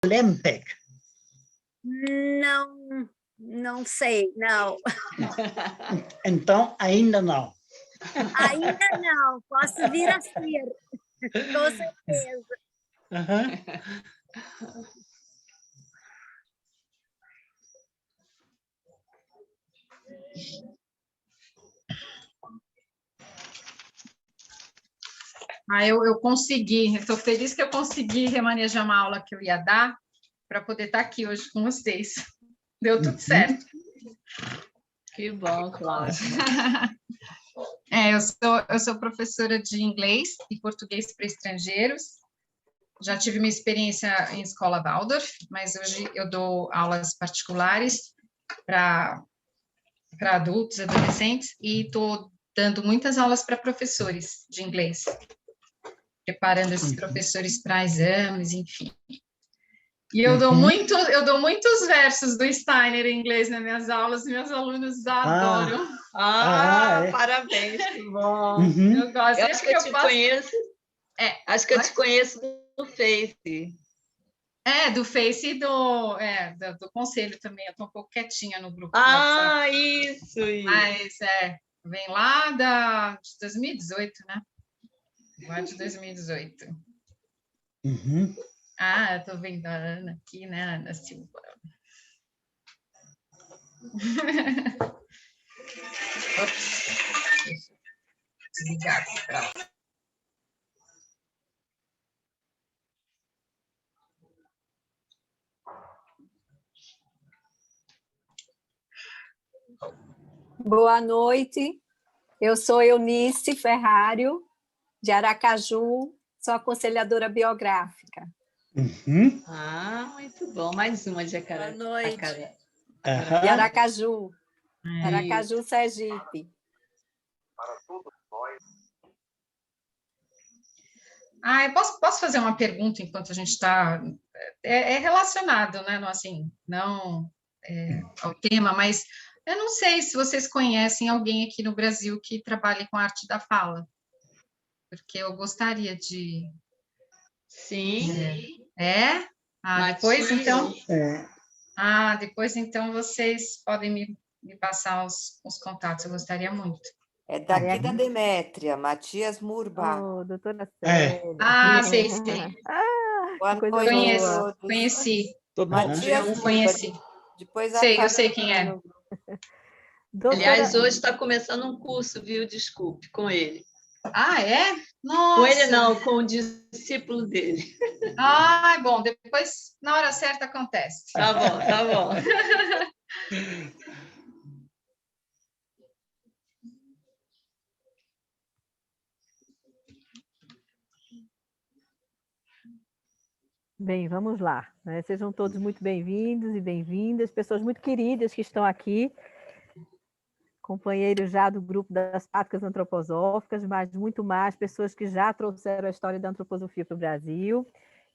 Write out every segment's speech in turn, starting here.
Olympic? Não, não sei, não. Então, ainda não. Ainda não, posso vir a ser, com certeza. Eu consegui, estou feliz que eu consegui remanejar uma aula que eu ia dar para poder estar aqui hoje com vocês. Deu tudo certo. Que bom, Cláudia. Eu sou professora de inglês e português para estrangeiros. Já tive minha experiência em escola Waldorf, mas hoje eu dou aulas particulares para adultos, adolescentes, e estou dando muitas aulas para professores de inglês, preparando esses professores para exames, enfim. E eu dou muitos versos do Steiner em inglês nas minhas aulas, e meus alunos adoram. É. Parabéns, que bom. Eu gosto. Eu acho que eu te conheço. Acho que eu te conheço do Face. Do Face e do Conselho também. Eu estou um pouco quietinha no grupo. Isso. Mas vem lá de 2018, né? Lá de 2018. Eu estou vendo a Ana aqui, né? Ana Silva. Ops. Deixa eu desligar aqui para lá. Boa noite, eu sou Eunice Ferrário, de Aracaju, sou aconselhadora biográfica. Muito bom, mais uma de Acaré. Boa noite. De Aracaju, Aracaju, Sergipe. Para todos nós. Eu posso fazer uma pergunta enquanto a gente está... É relacionado, né? Não, assim, não ao tema, mas eu não sei se vocês conhecem alguém aqui no Brasil que trabalhe com arte da fala, porque eu gostaria de... Sim. Depois, então... depois, então, vocês podem me passar os contatos, eu gostaria muito. É daqui da Demétria, Matias Murba. Doutora Célia. Sei. Boa noite. Conheci. Matias Não Murba. conheci. Depois eu sei quem é. Aliás, hoje está começando um curso, viu? Desculpe, com ele. É? Nossa! Com ele não, com o discípulo dele. Bom, depois, na hora certa, acontece. Tá bom. Bem, vamos lá. Né? Sejam todos muito bem-vindos e bem-vindas, pessoas muito queridas que estão aqui, companheiros já do grupo das práticas antroposóficas, mas muito mais, pessoas que já trouxeram a história da antroposofia para o Brasil.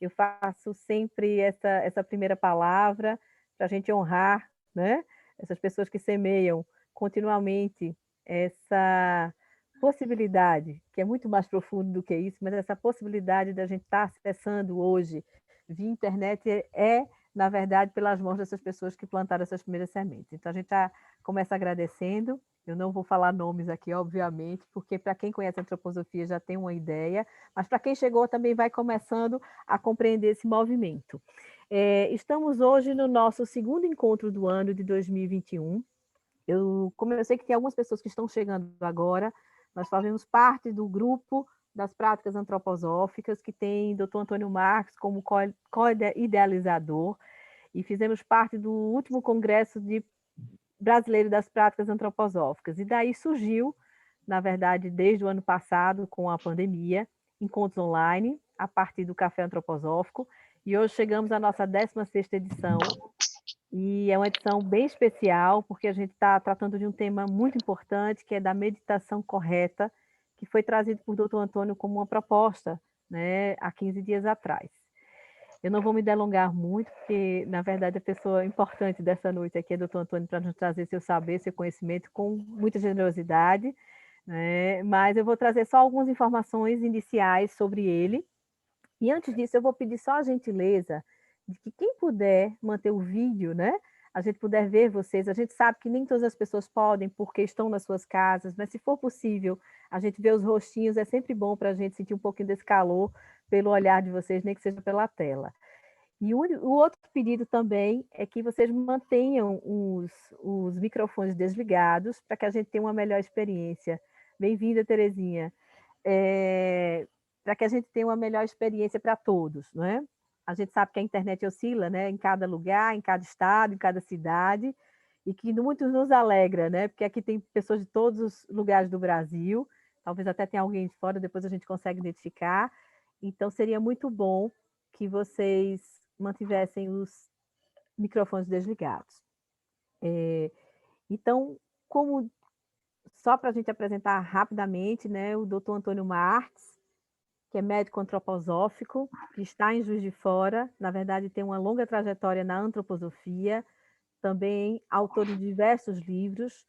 Eu faço sempre essa primeira palavra para a gente honrar, né? Essas pessoas que semeiam continuamente essa possibilidade, que é muito mais profundo do que isso, mas essa possibilidade da gente estar acessando hoje via internet na verdade, pelas mãos dessas pessoas que plantaram essas primeiras sementes. Então, a gente já começa agradecendo. Eu não vou falar nomes aqui, obviamente, porque para quem conhece a antroposofia já tem uma ideia, mas para quem chegou também vai começando a compreender esse movimento. Estamos hoje no nosso segundo encontro do ano de 2021. Como eu sei que tem algumas pessoas que estão chegando agora, nós fazemos parte do grupo das práticas antroposóficas, que tem Dr. Antônio Marques como co-idealizador, e fizemos parte do último Congresso Brasileiro das Práticas Antroposóficas. E daí surgiu, na verdade, desde o ano passado, com a pandemia, encontros online, a partir do Café Antroposófico, e hoje chegamos à nossa 16ª edição, e é uma edição bem especial, porque a gente está tratando de um tema muito importante, que é da meditação correta, que foi trazido por Dr. Antônio como uma proposta, né, há 15 dias atrás. Eu não vou me delongar muito, porque, na verdade, a pessoa importante dessa noite aqui é o Dr. Antônio, para nos trazer seu saber, seu conhecimento, com muita generosidade, né? Mas eu vou trazer só algumas informações iniciais sobre ele. E antes disso, eu vou pedir só a gentileza de que quem puder manter o vídeo, né? A gente puder ver vocês, a gente sabe que nem todas as pessoas podem, porque estão nas suas casas, mas se for possível, a gente ver os rostinhos, é sempre bom para a gente sentir um pouquinho desse calor pelo olhar de vocês, nem que seja pela tela. E o outro pedido também é que vocês mantenham os microfones desligados para que a gente tenha uma melhor experiência. Bem-vinda, Terezinha. Para que a gente tenha uma melhor experiência para todos, não é? A gente sabe que a internet oscila, né, em cada lugar, em cada estado, em cada cidade, e que muito nos alegra, né, porque aqui tem pessoas de todos os lugares do Brasil, talvez até tenha alguém de fora, depois a gente consegue identificar. Então, seria muito bom que vocês mantivessem os microfones desligados. Então, só para a gente apresentar rapidamente, né, o Dr. Antônio Marques, que é médico antroposófico, que está em Juiz de Fora, na verdade tem uma longa trajetória na antroposofia, também autor de diversos livros,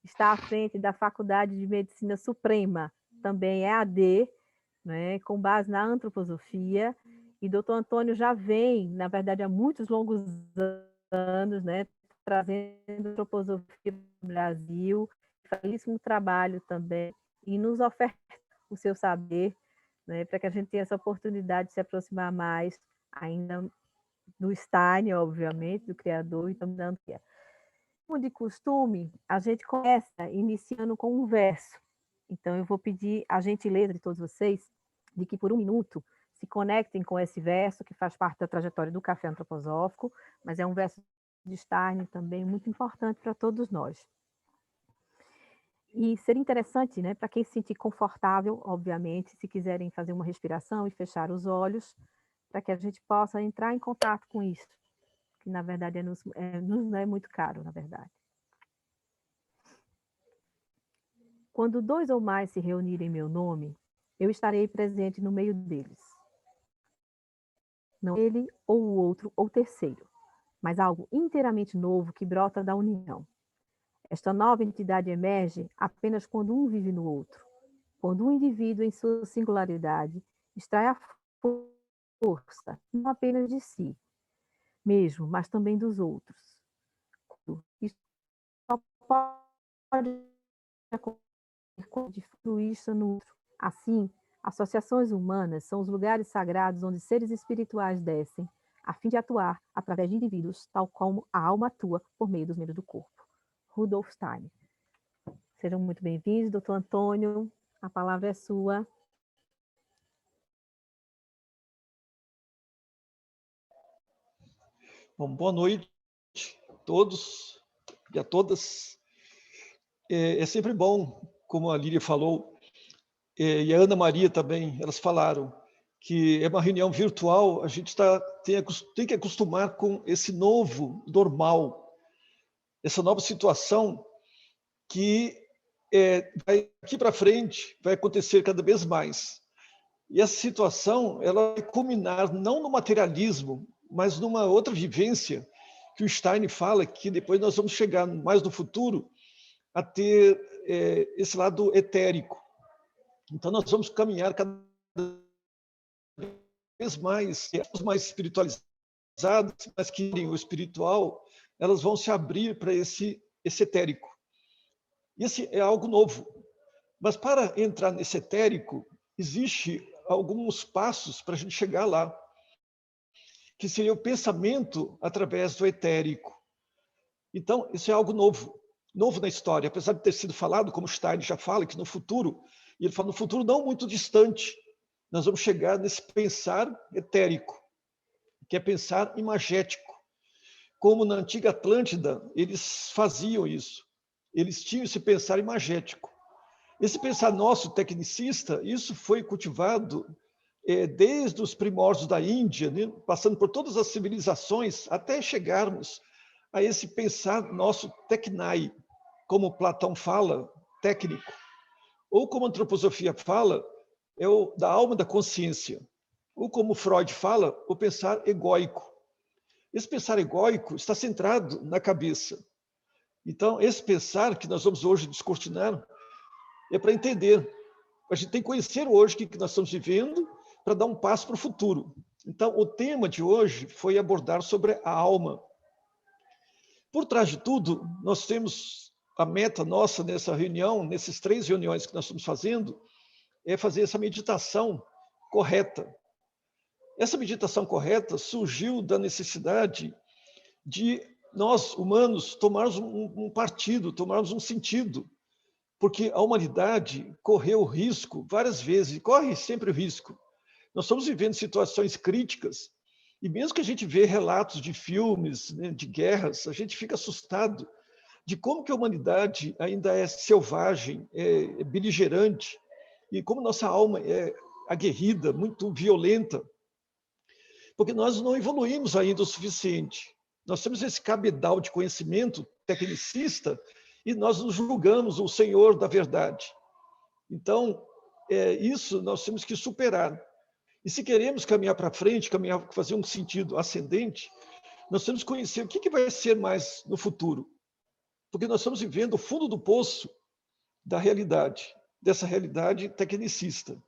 está à frente da Faculdade de Medicina Suprema, também é AD, né, com base na antroposofia, e doutor Antônio já vem, na verdade, há muitos longos anos, né, trazendo antroposofia para o Brasil, faz belíssimo trabalho também, e nos oferta o seu saber, né, para que a gente tenha essa oportunidade de se aproximar mais ainda do Steiner, obviamente, do criador, e também da Antropia. Como de costume, a gente começa iniciando com um verso. Então, eu vou pedir a gentileza de todos vocês de que, por um minuto, se conectem com esse verso, que faz parte da trajetória do Café Antroposófico, mas é um verso de Steiner também muito importante para todos nós. E seria interessante, né, para quem se sentir confortável, obviamente, se quiserem fazer uma respiração e fechar os olhos, para que a gente possa entrar em contato com isso, que na verdade nos é muito caro, na verdade. Quando 2 ou mais se reunirem em meu nome, eu estarei presente no meio deles. Não ele ou o outro ou terceiro, mas algo inteiramente novo que brota da união. Esta nova entidade emerge apenas quando um vive no outro, quando um indivíduo, em sua singularidade, extrai a força, não apenas de si mesmo, mas também dos outros. Isso só pode acontecer quando isso no outro. Assim, associações humanas são os lugares sagrados onde seres espirituais descem, a fim de atuar através de indivíduos, tal como a alma atua por meio dos membros do corpo. Rudolf Steiner. Sejam muito bem-vindos, doutor Antônio, a palavra é sua. Bom, boa noite a todos e a todas. É sempre bom, como a Lília falou, e a Ana Maria também, elas falaram que é uma reunião virtual, a gente tem que acostumar com esse novo normal, essa nova situação que daqui para frente vai acontecer cada vez mais. E essa situação ela vai culminar não no materialismo, mas numa outra vivência que o Steiner fala que depois nós vamos chegar mais no futuro a ter esse lado etérico. Então nós vamos caminhar cada vez mais, os mais espiritualizados, mas que têm o espiritual, elas vão se abrir para esse etérico. Esse é algo novo. Mas para entrar nesse etérico, existe alguns passos para a gente chegar lá, que seria o pensamento através do etérico. Então, isso é algo novo na história, apesar de ter sido falado, como Steiner já fala, que no futuro, e ele fala no futuro não muito distante, nós vamos chegar nesse pensar etérico, que é pensar imagético. Como na antiga Atlântida, eles faziam isso. Eles tinham esse pensar imagético. Esse pensar nosso, tecnicista, isso foi cultivado desde os primórdios da Índia, né, passando por todas as civilizações, até chegarmos a esse pensar nosso tecnai, como Platão fala, técnico, ou como a antroposofia fala, é o da alma da consciência, ou como Freud fala, o pensar egóico. Esse pensar egóico está centrado na cabeça. Então, esse pensar que nós vamos hoje descortinar é para entender. A gente tem que conhecer hoje o que nós estamos vivendo para dar um passo para o futuro. Então, o tema de hoje foi abordar sobre a alma. Por trás de tudo, nós temos a meta nossa nessa reunião, nessas 3 reuniões que nós estamos fazendo, é fazer essa meditação correta. Essa meditação correta surgiu da necessidade de nós, humanos, tomarmos um partido, tomarmos um sentido, porque a humanidade correu o risco várias vezes, e corre sempre o risco. Nós estamos vivendo situações críticas, e mesmo que a gente vê relatos de filmes, né, de guerras, a gente fica assustado de como que a humanidade ainda é selvagem, é beligerante, e como nossa alma é aguerrida, muito violenta, porque nós não evoluímos ainda o suficiente. Nós temos esse cabedal de conhecimento tecnicista e nós nos julgamos o senhor da verdade. Então, isso nós temos que superar. E se queremos caminhar para frente, fazer um sentido ascendente, nós temos que conhecer o que vai ser mais no futuro. Porque nós estamos vivendo o fundo do poço da realidade, dessa realidade tecnicista.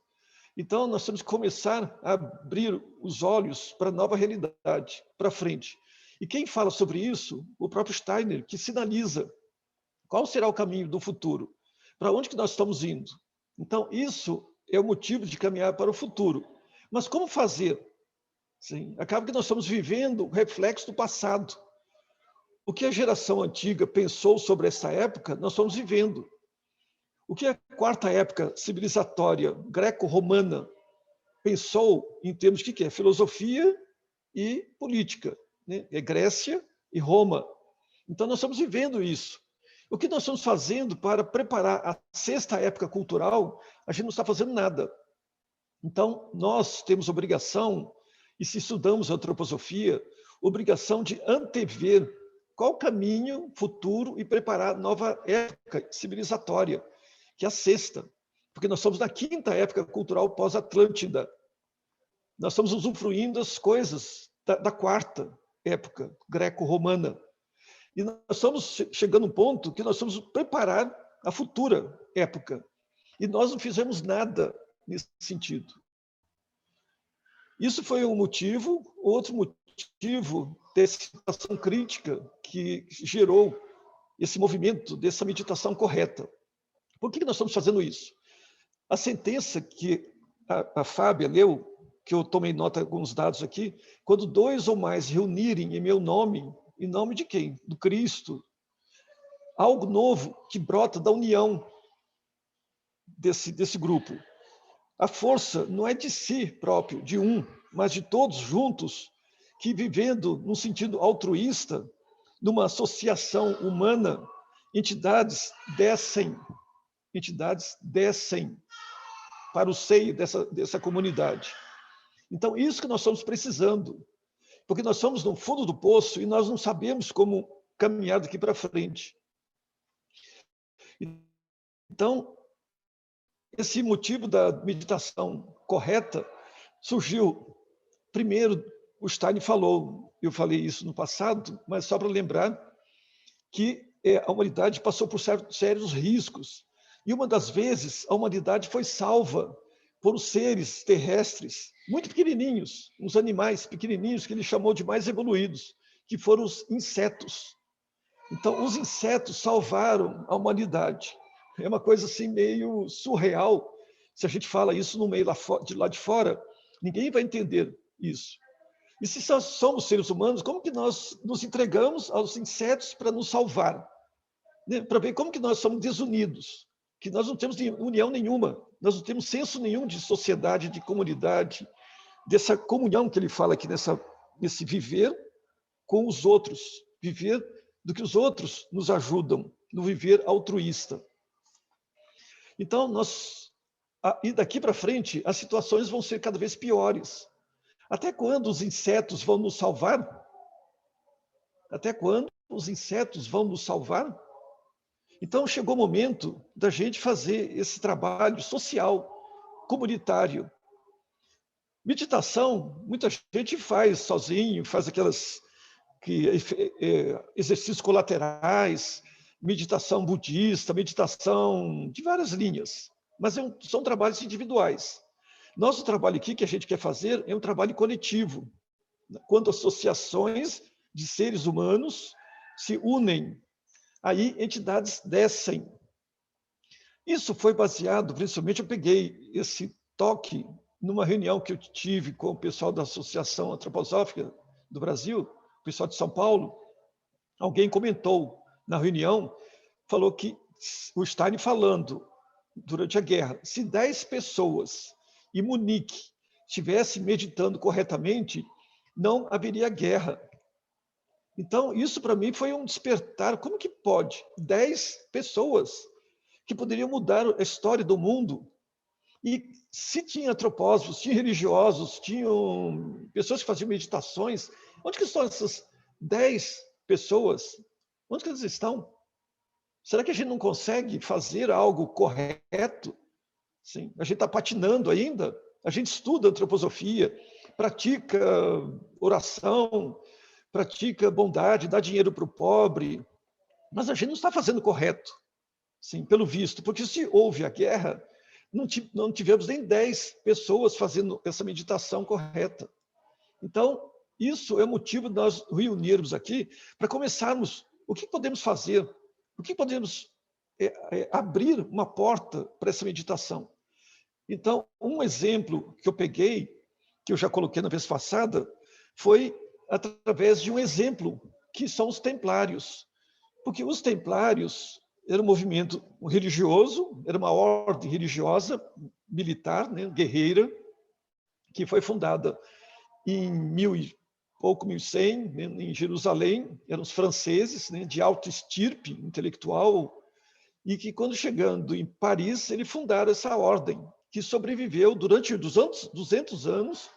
Então, nós temos que começar a abrir os olhos para a nova realidade, para frente. E quem fala sobre isso? O próprio Steiner, que sinaliza qual será o caminho do futuro, para onde que nós estamos indo. Então, isso é o motivo de caminhar para o futuro. Mas como fazer? Sim, acaba que nós estamos vivendo o reflexo do passado. O que a geração antiga pensou sobre essa época, nós estamos vivendo. O que a quarta época civilizatória greco-romana pensou em termos de que é filosofia e política, né? É Grécia e Roma. Então, nós estamos vivendo isso. O que nós estamos fazendo para preparar a sexta época cultural, a gente não está fazendo nada. Então, nós temos obrigação, e se estudamos antroposofia, obrigação de antever qual o caminho futuro e preparar nova época civilizatória, que é a sexta, porque nós estamos na quinta época cultural pós-Atlântida. Nós estamos usufruindo as coisas da quarta época greco-romana. E nós estamos chegando a um ponto que nós estamos preparar a futura época. E nós não fizemos nada nesse sentido. Isso foi um motivo. Outro motivo dessa situação crítica que gerou esse movimento dessa meditação correta. Por que nós estamos fazendo isso? A sentença que a Fábia leu, que eu tomei nota de alguns dados aqui, quando 2 ou mais reunirem em meu nome, em nome de quem? Do Cristo. Algo novo que brota da união desse grupo. A força não é de si próprio, de um, mas de todos juntos, que vivendo num sentido altruísta, numa associação humana, entidades descem para o seio dessa comunidade. Então, isso que nós estamos precisando, porque nós estamos no fundo do poço e nós não sabemos como caminhar daqui para frente. Então, esse motivo da meditação correta surgiu, primeiro, o Steiner falou, eu falei isso no passado, mas só para lembrar que a humanidade passou por sérios riscos. E uma das vezes a humanidade foi salva por os seres terrestres, muito pequenininhos, uns animais pequenininhos que ele chamou de mais evoluídos, que foram os insetos. Então, os insetos salvaram a humanidade. É uma coisa assim meio surreal. Se a gente fala isso no meio lá de fora, ninguém vai entender isso. E se somos seres humanos, como que nós nos entregamos aos insetos para nos salvar? Né? Para ver como que nós somos desunidos, que nós não temos união nenhuma, nós não temos senso nenhum de sociedade, de comunidade, dessa comunhão que ele fala aqui, nesse viver com os outros, viver do que os outros nos ajudam, no viver altruísta. Então, e daqui para frente, as situações vão ser cada vez piores. Até quando os insetos vão nos salvar? Até quando os insetos vão nos salvar? Então, chegou o momento da gente fazer esse trabalho social, comunitário. Meditação, muita gente faz sozinho, faz aquelas exercícios colaterais, meditação budista, meditação de várias linhas, mas são trabalhos individuais. Nosso trabalho aqui, que a gente quer fazer, é um trabalho coletivo, quando associações de seres humanos se unem, aí entidades descem. Isso foi baseado, principalmente eu peguei esse toque numa reunião que eu tive com o pessoal da Associação Antroposófica do Brasil, o pessoal de São Paulo. Alguém comentou na reunião, falou que o Stein falando durante a guerra, se 10 pessoas em Munique estivessem meditando corretamente, não haveria guerra. Então, isso para mim foi um despertar. Como que pode 10 pessoas que poderiam mudar a história do mundo? E se tinha antropósofos, tinha religiosos, tinham pessoas que faziam meditações, onde que estão essas 10 pessoas? Onde que elas estão? Será que a gente não consegue fazer algo correto? Sim, a gente está patinando ainda. A gente estuda antroposofia, pratica oração, pratica bondade, dá dinheiro para o pobre, mas a gente não está fazendo correto, sim, pelo visto, porque se houve a guerra, não tivemos nem 10 pessoas fazendo essa meditação correta. Então, isso é o motivo de nós reunirmos aqui para começarmos. O que podemos fazer? O que podemos abrir uma porta para essa meditação? Então, um exemplo que eu peguei, que eu já coloquei na vez passada, foi através de um exemplo, que são os templários. Porque os templários era um movimento religioso, era uma ordem religiosa, militar, né, guerreira, que foi fundada em 1100, né, em Jerusalém. Eram os franceses, né, de alta estirpe intelectual, e que, quando chegando em Paris, eles fundaram essa ordem, que sobreviveu durante 200 anos,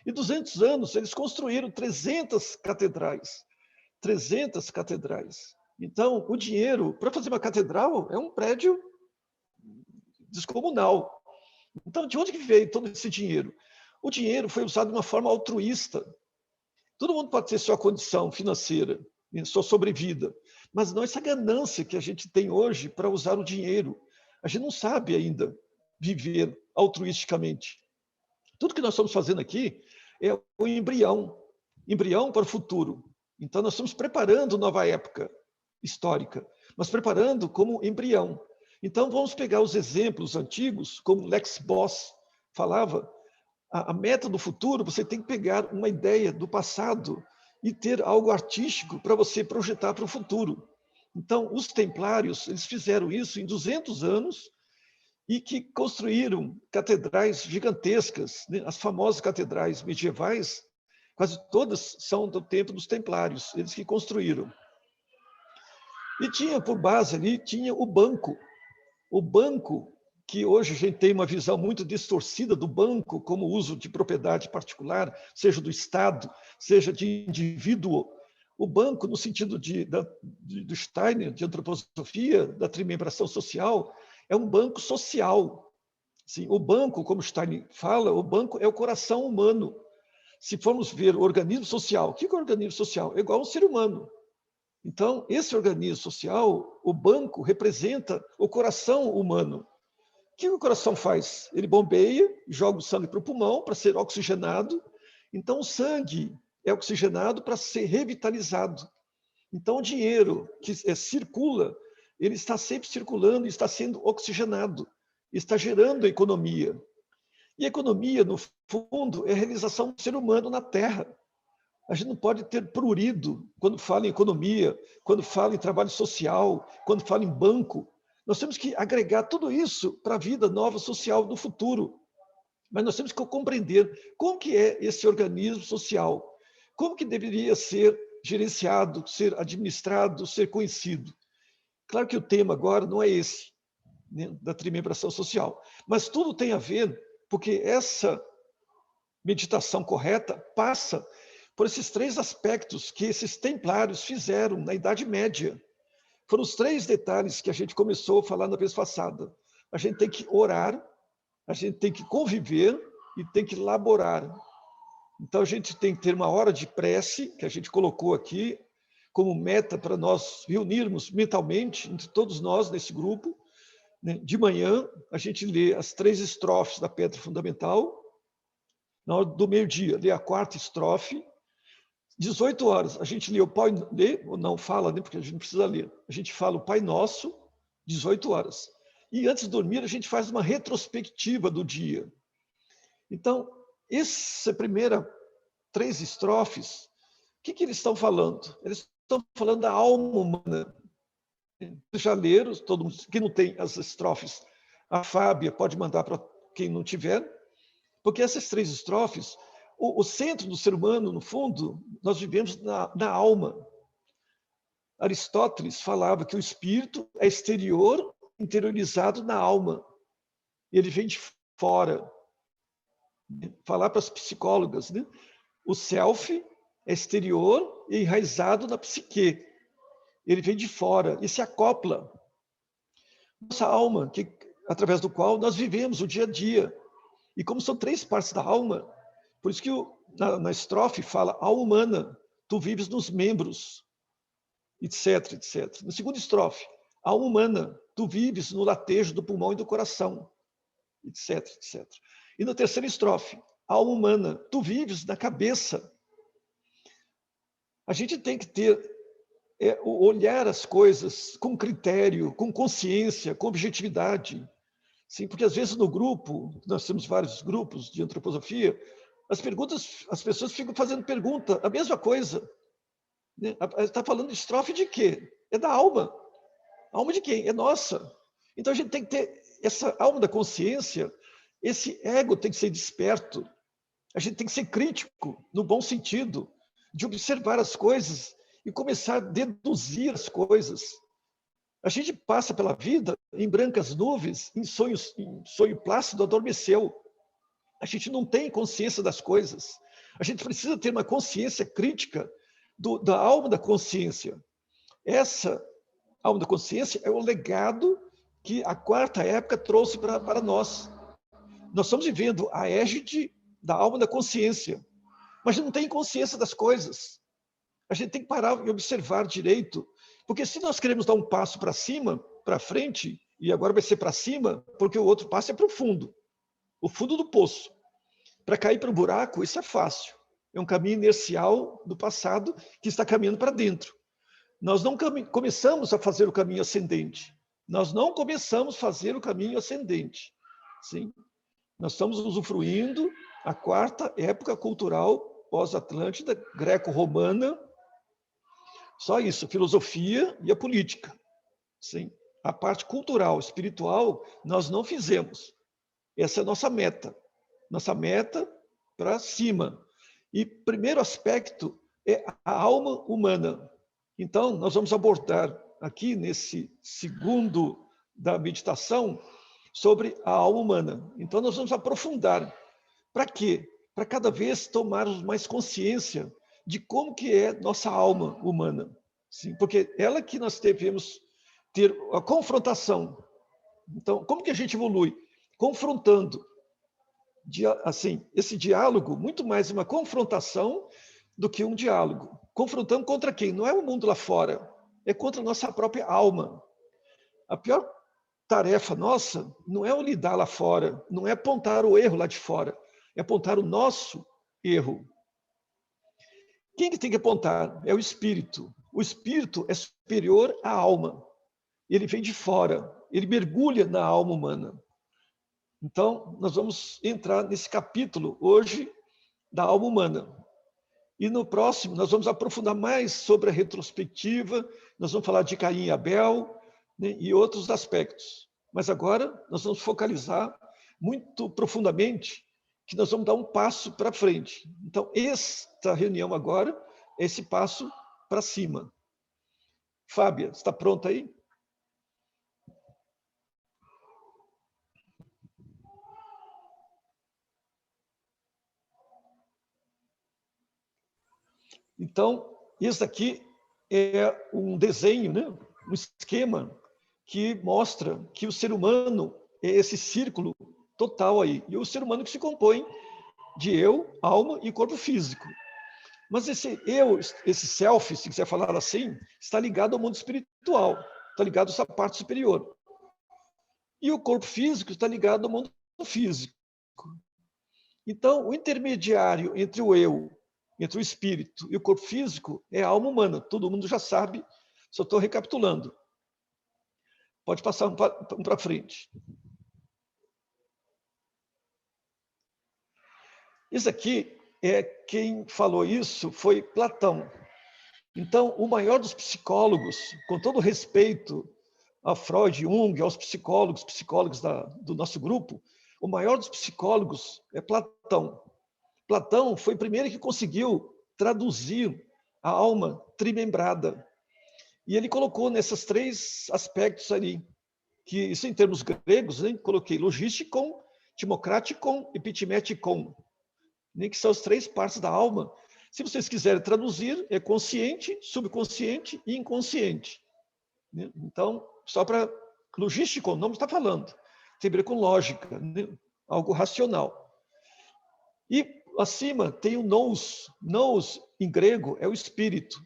e 200 anos eles construíram 300 catedrais. 300 catedrais. Então, o dinheiro para fazer uma catedral é um prédio descomunal. Então, de onde que veio todo esse dinheiro? O dinheiro foi usado de uma forma altruísta. Todo mundo pode ter sua condição financeira, sua sobrevida, mas não essa ganância que a gente tem hoje para usar o dinheiro. A gente não sabe ainda viver altruisticamente. Tudo que nós estamos fazendo aqui é o embrião para o futuro. Então, nós estamos preparando nova época histórica, mas preparando como embrião. Então, vamos pegar os exemplos antigos, como Lex Boss falava, a meta do futuro, você tem que pegar uma ideia do passado e ter algo artístico para você projetar para o futuro. Então, os templários, eles fizeram isso em 200 anos e que construíram catedrais gigantescas, né? As famosas catedrais medievais, quase todas são do tempo dos templários, eles que construíram. E tinha por base ali, tinha o banco. O banco, que hoje a gente tem uma visão muito distorcida do banco como uso de propriedade particular, seja do Estado, seja de indivíduo. O banco, no sentido do Steiner, de antroposofia, da trimembração social, é um banco social. Sim, o banco, como Steiner fala, o banco é o coração humano. Se formos ver o organismo social, o que é o organismo social? É igual ao ser humano. Então, esse organismo social, o banco, representa o coração humano. O que o coração faz? Ele bombeia, joga o sangue para o pulmão para ser oxigenado. Então, o sangue é oxigenado para ser revitalizado. Então, o dinheiro que circula, ele está sempre circulando e está sendo oxigenado, está gerando economia. E a economia, no fundo, é a realização do ser humano na Terra. A gente não pode ter prurido quando fala em economia, quando fala em trabalho social, quando fala em banco. Nós temos que agregar tudo isso para a vida nova social do futuro. Mas nós temos que compreender como que é esse organismo social, como que deveria ser gerenciado, ser administrado, ser conhecido. Claro que o tema agora não é esse, né, da trimembração social, mas tudo tem a ver, porque essa meditação correta passa por esses 3 aspectos que esses templários fizeram na Idade Média. Foram os 3 detalhes que a gente começou a falar na vez passada. A gente tem que orar, a gente tem que conviver e tem que laborar. Então, a gente tem que ter uma hora de prece, que a gente colocou aqui como meta para nós reunirmos mentalmente, entre todos nós nesse grupo, né? De manhã, a gente lê as 3 estrofes da Pedra Fundamental. Na hora do meio-dia, lê a 4ª estrofe. 18 horas, a gente lê o Pai, não fala, né, porque a gente não precisa ler. A gente fala o Pai Nosso, 18 horas. E antes de dormir, a gente faz uma retrospectiva do dia. Então, essa primeira 3 estrofes, o que eles estão falando? Eles estão falando da alma humana. Já leram, todo mundo, quem não tem as estrofes, a Fábia pode mandar para quem não tiver, porque essas 3 estrofes, o centro do ser humano, no fundo, nós vivemos na alma. Aristóteles falava que o espírito é exterior, interiorizado na alma. Ele vem de fora. Falar para as psicólogas, né? O self é exterior e enraizado na psique. Ele vem de fora e se acopla. Nossa alma, através do qual nós vivemos o dia a dia. E como são 3 partes da alma, por isso que na estrofe fala, alma humana, tu vives nos membros, etc, etc. Na segunda estrofe, alma humana, tu vives no latejo do pulmão e do coração, etc, etc. E na terceira estrofe, alma humana, tu vives na cabeça. A gente tem que olhar as coisas com critério, com consciência, com objetividade. Sim, porque às vezes no grupo, nós temos vários grupos de antroposofia, as pessoas ficam fazendo pergunta, a mesma coisa. Né? Está falando de estrofe de quê? É da alma. A alma de quem? É nossa. Então a gente tem que ter essa alma da consciência, esse ego tem que ser desperto. A gente tem que ser crítico, no bom sentido, de observar as coisas e começar a deduzir as coisas. A gente passa pela vida em brancas nuvens, em sonho plácido, adormeceu. A gente não tem consciência das coisas. A gente precisa ter uma consciência crítica da alma da consciência. Essa alma da consciência é o legado que a 4ª época trouxe para nós. Nós estamos vivendo a égide da alma da consciência, mas não tem consciência das coisas. A gente tem que parar e observar direito, porque se nós queremos dar um passo para cima, para frente, e agora vai ser para cima, porque o outro passo é para o fundo do poço. Para cair para o buraco, isso é fácil. É um caminho inercial do passado que está caminhando para dentro. Nós não começamos a fazer o caminho ascendente. Nós não começamos a fazer o caminho ascendente. Sim. Nós estamos usufruindo a 4ª época cultural pós-Atlântida, greco-romana. Só isso, a filosofia e a política. Sim. A parte cultural, espiritual, nós não fizemos. Essa é a nossa meta. Nossa meta para cima. E primeiro aspecto é a alma humana. Então, nós vamos abordar aqui nesse segundo da meditação sobre a alma humana. Então, nós vamos aprofundar. Para quê? Para cada vez tomarmos mais consciência de como que é nossa alma humana. Sim, porque ela que nós devemos ter a confrontação. Então, como que a gente evolui? Confrontando. Assim, esse diálogo, muito mais uma confrontação do que um diálogo. Confrontando contra quem? Não é o mundo lá fora, é contra a nossa própria alma. A pior tarefa nossa não é o lidar lá fora, não é apontar o erro lá de fora, é apontar o nosso erro. Quem que tem que apontar? É o espírito. O espírito é superior à alma. Ele vem de fora, ele mergulha na alma humana. Então, nós vamos entrar nesse capítulo hoje da alma humana. E no próximo, nós vamos aprofundar mais sobre a retrospectiva, nós vamos falar de Caim e Abel, né, e outros aspectos. Mas agora, nós vamos focalizar muito profundamente que nós vamos dar um passo para frente. Então, esta reunião agora é esse passo para cima. Fábia, está pronta aí? Então, esse aqui é um desenho, né? Um esquema que mostra que o ser humano é esse círculo total aí. E o ser humano que se compõe de eu, alma e corpo físico. Mas esse eu, esse self, se quiser falar assim, está ligado ao mundo espiritual, está ligado a essa parte superior. E o corpo físico está ligado ao mundo físico. Então, o intermediário entre o eu, entre o espírito e o corpo físico é a alma humana. Todo mundo já sabe, só estou recapitulando. Pode passar um para frente. Isso aqui, quem falou isso foi Platão. Então, o maior dos psicólogos, com todo respeito a Freud, Jung, aos psicólogos do nosso grupo, o maior dos psicólogos é Platão. Platão foi o primeiro que conseguiu traduzir a alma trimembrada. E ele colocou nesses 3 aspectos ali, que isso em termos gregos, né, coloquei logisticon, timocraticon e epitimeticon, né, que são as 3 partes da alma. Se vocês quiserem traduzir, é consciente, subconsciente e inconsciente. Né? Então, só para logístico, o nome está falando. Tem a ver com lógica, né? Algo racional. E acima tem o nous. Nous, em grego, é o espírito.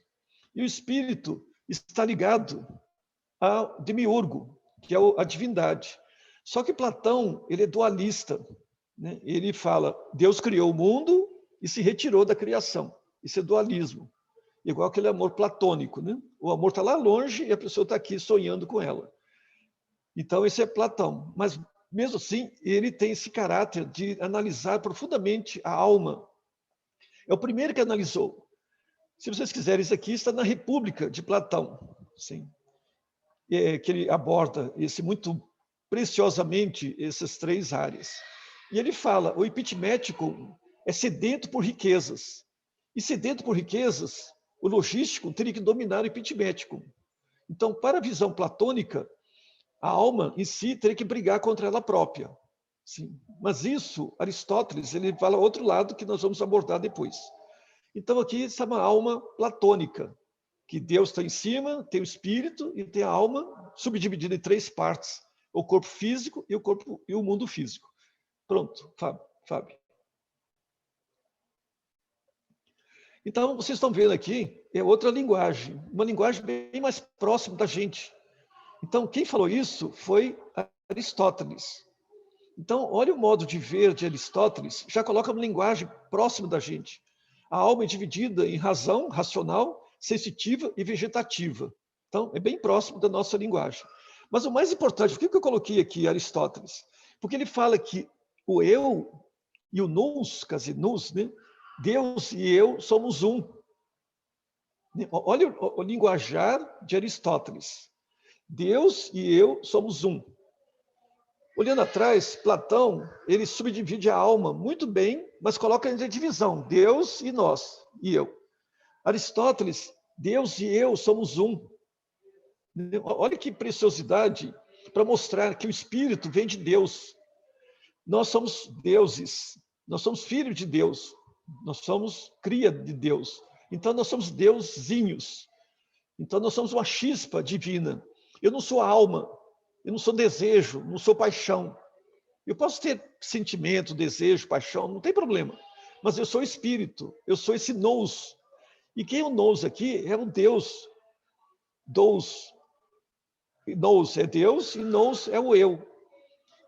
E o espírito está ligado ao demiurgo, que é a divindade. Só que Platão, ele é dualista. Né? Ele fala, Deus criou o mundo e se retirou da criação. Isso é dualismo. Igual aquele amor platônico. Né? O amor está lá longe e a pessoa está aqui sonhando com ela. Então, esse é Platão. Mas, mesmo assim, ele tem esse caráter de analisar profundamente a alma. É o primeiro que analisou. Se vocês quiserem, isso aqui está na República de Platão. Sim. Que ele aborda muito preciosamente essas 3 áreas. E ele fala, o epitimético é sedento por riquezas. E sedento por riquezas, o logístico teria que dominar o epitimético. Então, para a visão platônica, a alma em si teria que brigar contra ela própria. Sim. Mas isso, Aristóteles, ele fala outro lado que nós vamos abordar depois. Então, aqui está uma alma platônica, que Deus está em cima, tem o espírito e tem a alma subdividida em 3 partes, o corpo físico e o mundo físico. Pronto, Fábio. Então, vocês estão vendo aqui, é outra linguagem, uma linguagem bem mais próxima da gente. Então, quem falou isso foi Aristóteles. Então, olha o modo de ver de Aristóteles, já coloca uma linguagem próxima da gente. A alma é dividida em razão, racional, sensitiva e vegetativa. Então, é bem próximo da nossa linguagem. Mas o mais importante, por que eu coloquei aqui Aristóteles? Porque ele fala que o eu e o nous, quer dizer, nous, né? Deus e eu somos um. Olha o linguajar de Aristóteles. Deus e eu somos um. Olhando atrás, Platão, ele subdivide a alma muito bem, mas coloca em divisão, Deus e nós, e eu. Aristóteles, Deus e eu somos um. Olha que preciosidade para mostrar que o Espírito vem de Deus. Nós somos deuses, nós somos filhos de Deus, nós somos cria de Deus. Então, nós somos deusinhos. Então, nós somos uma chispa divina. Eu não sou alma, eu não sou desejo, não sou paixão. Eu posso ter sentimento, desejo, paixão, não tem problema. Mas eu sou espírito, eu sou esse nous. E quem é o nous aqui é o Deus. Nous é Deus e nous é o eu.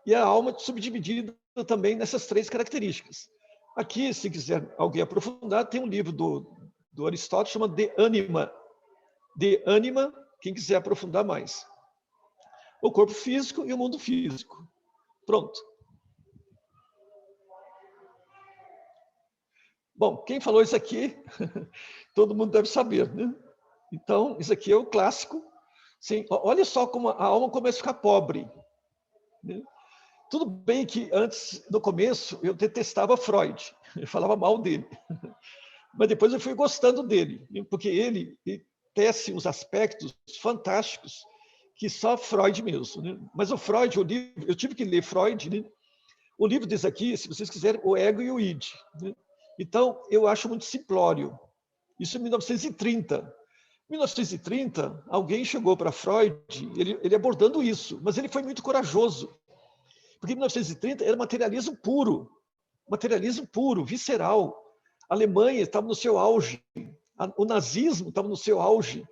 E a alma é subdividida também nessas 3 características. Aqui, se quiser alguém aprofundar, tem um livro do Aristóteles, chama De Anima. De Anima, quem quiser aprofundar mais. O corpo físico e o mundo físico. Pronto. Bom, quem falou isso aqui, todo mundo deve saber, né? Então, isso aqui é o clássico. Sim, olha só como a alma começa a ficar pobre. Né? Tudo bem que antes, no começo, eu detestava Freud, eu falava mal dele. Mas depois eu fui gostando dele, porque ele tece uns aspectos fantásticos que só Freud mesmo. Né? Mas o Freud, o livro, eu tive que ler Freud, né? O livro diz aqui, se vocês quiserem, o ego e o id. Né? Então, eu acho muito simplório. Isso em 1930. Em 1930, alguém chegou para Freud, ele abordando isso, mas ele foi muito corajoso. Porque em 1930 era materialismo puro, visceral. A Alemanha estava no seu auge, o nazismo estava no seu auge,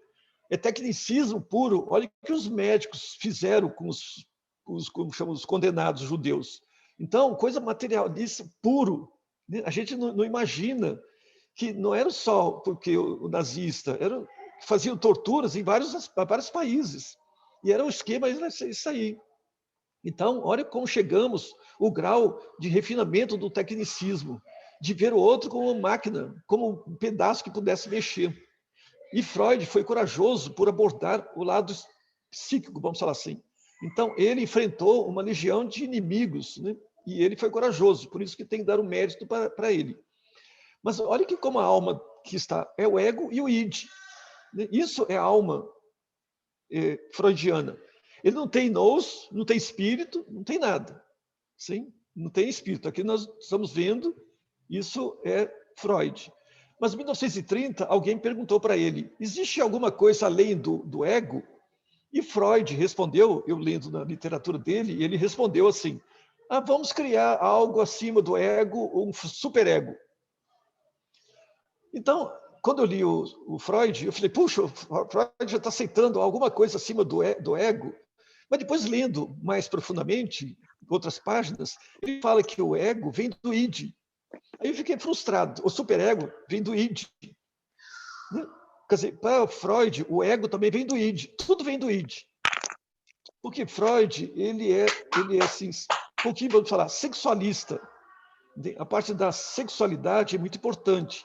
é tecnicismo puro. Olha o que os médicos fizeram com como chamam, os condenados judeus. Então, coisa materialista puro. Né? A gente não imagina que não era só porque o nazista, faziam torturas em vários países. E era um esquema, isso aí. Então, olha como chegamos, o grau de refinamento do tecnicismo, de ver o outro como uma máquina, como um pedaço que pudesse mexer. E Freud foi corajoso por abordar o lado psíquico, vamos falar assim. Então, ele enfrentou uma legião de inimigos, né? E ele foi corajoso, por isso que tem que dar o mérito para ele. Mas olha que como a alma que está, é o ego e o id. Isso é a alma freudiana. Ele não tem nous, não tem espírito, não tem nada. Sim? Não tem espírito. Aqui nós estamos vendo, isso é Freud. Mas em 1930, alguém perguntou para ele, existe alguma coisa além do ego? E Freud respondeu, eu lendo na literatura dele, ele respondeu assim, vamos criar algo acima do ego, um superego. Então, quando eu li o Freud, eu falei, puxa, o Freud já está aceitando alguma coisa acima do ego. Mas depois, lendo mais profundamente, outras páginas, ele fala que o ego vem do id. Aí eu fiquei frustrado. O superego vem do id. Quer dizer, para Freud, o ego também vem do id. Tudo vem do id. Porque Freud, ele é assim, um pouquinho, vamos falar, sexualista. A parte da sexualidade é muito importante.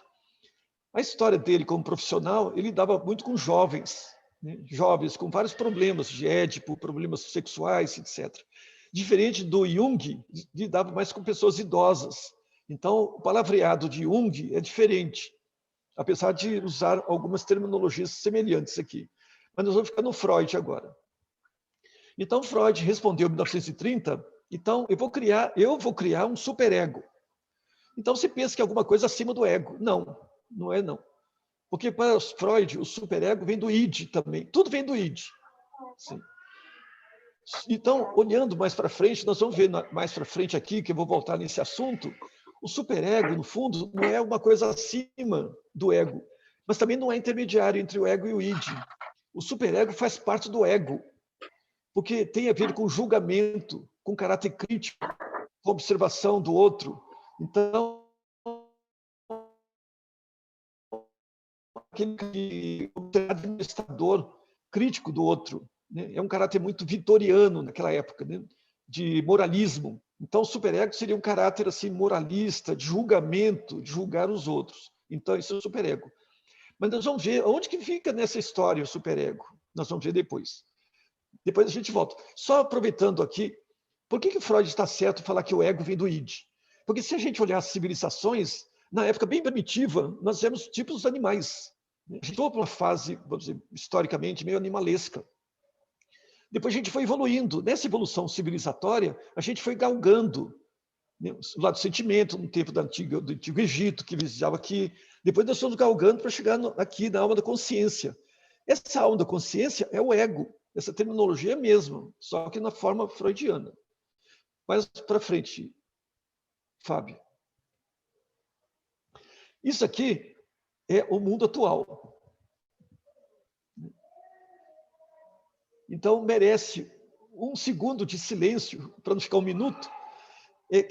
A história dele como profissional, ele lidava muito com jovens, né? Jovens com vários problemas de Édipo, problemas sexuais, etc. Diferente do Jung, lidava mais com pessoas idosas. Então, o palavreado de Jung é diferente, apesar de usar algumas terminologias semelhantes aqui. Mas nós vamos ficar no Freud agora. Então, Freud respondeu em 1930, então, eu vou criar um superego. Então, você pensa que é alguma coisa acima do ego. Não, não é não. Porque para Freud, o superego vem do id também. Tudo vem do id. Sim. Então, olhando mais para frente, nós vamos ver mais para frente aqui, que eu vou voltar nesse assunto, o superego, no fundo, não é uma coisa acima do ego, mas também não é intermediário entre o ego e o id. O superego faz parte do ego, porque tem a ver com julgamento, com caráter crítico, com observação do outro. Então, aquele administrador crítico do outro, né? É um caráter muito vitoriano naquela época, né? De moralismo. Então, o superego seria um caráter assim moralista, de julgamento, de julgar os outros. Então, isso é o superego. Mas nós vamos ver onde que fica nessa história o superego. Nós vamos ver depois. Depois a gente volta. Só aproveitando aqui, por que Freud está certo em falar que o ego vem do id? Porque se a gente olhar as civilizações, na época bem primitiva, nós temos tipos de animais. A gente foi para uma fase, vamos dizer, historicamente, meio animalesca. Depois a gente foi evoluindo. Nessa evolução civilizatória, a gente foi galgando, né, o lado do sentimento, no tempo do Antigo Egito, que visitava aqui. Depois nós fomos galgando para chegar aqui na alma da consciência. Essa alma da consciência é o ego. Essa terminologia é a mesma, só que na forma freudiana. Mais para frente, Fábio. Isso aqui é o mundo atual. Então, merece um segundo de silêncio, para não ficar um minuto,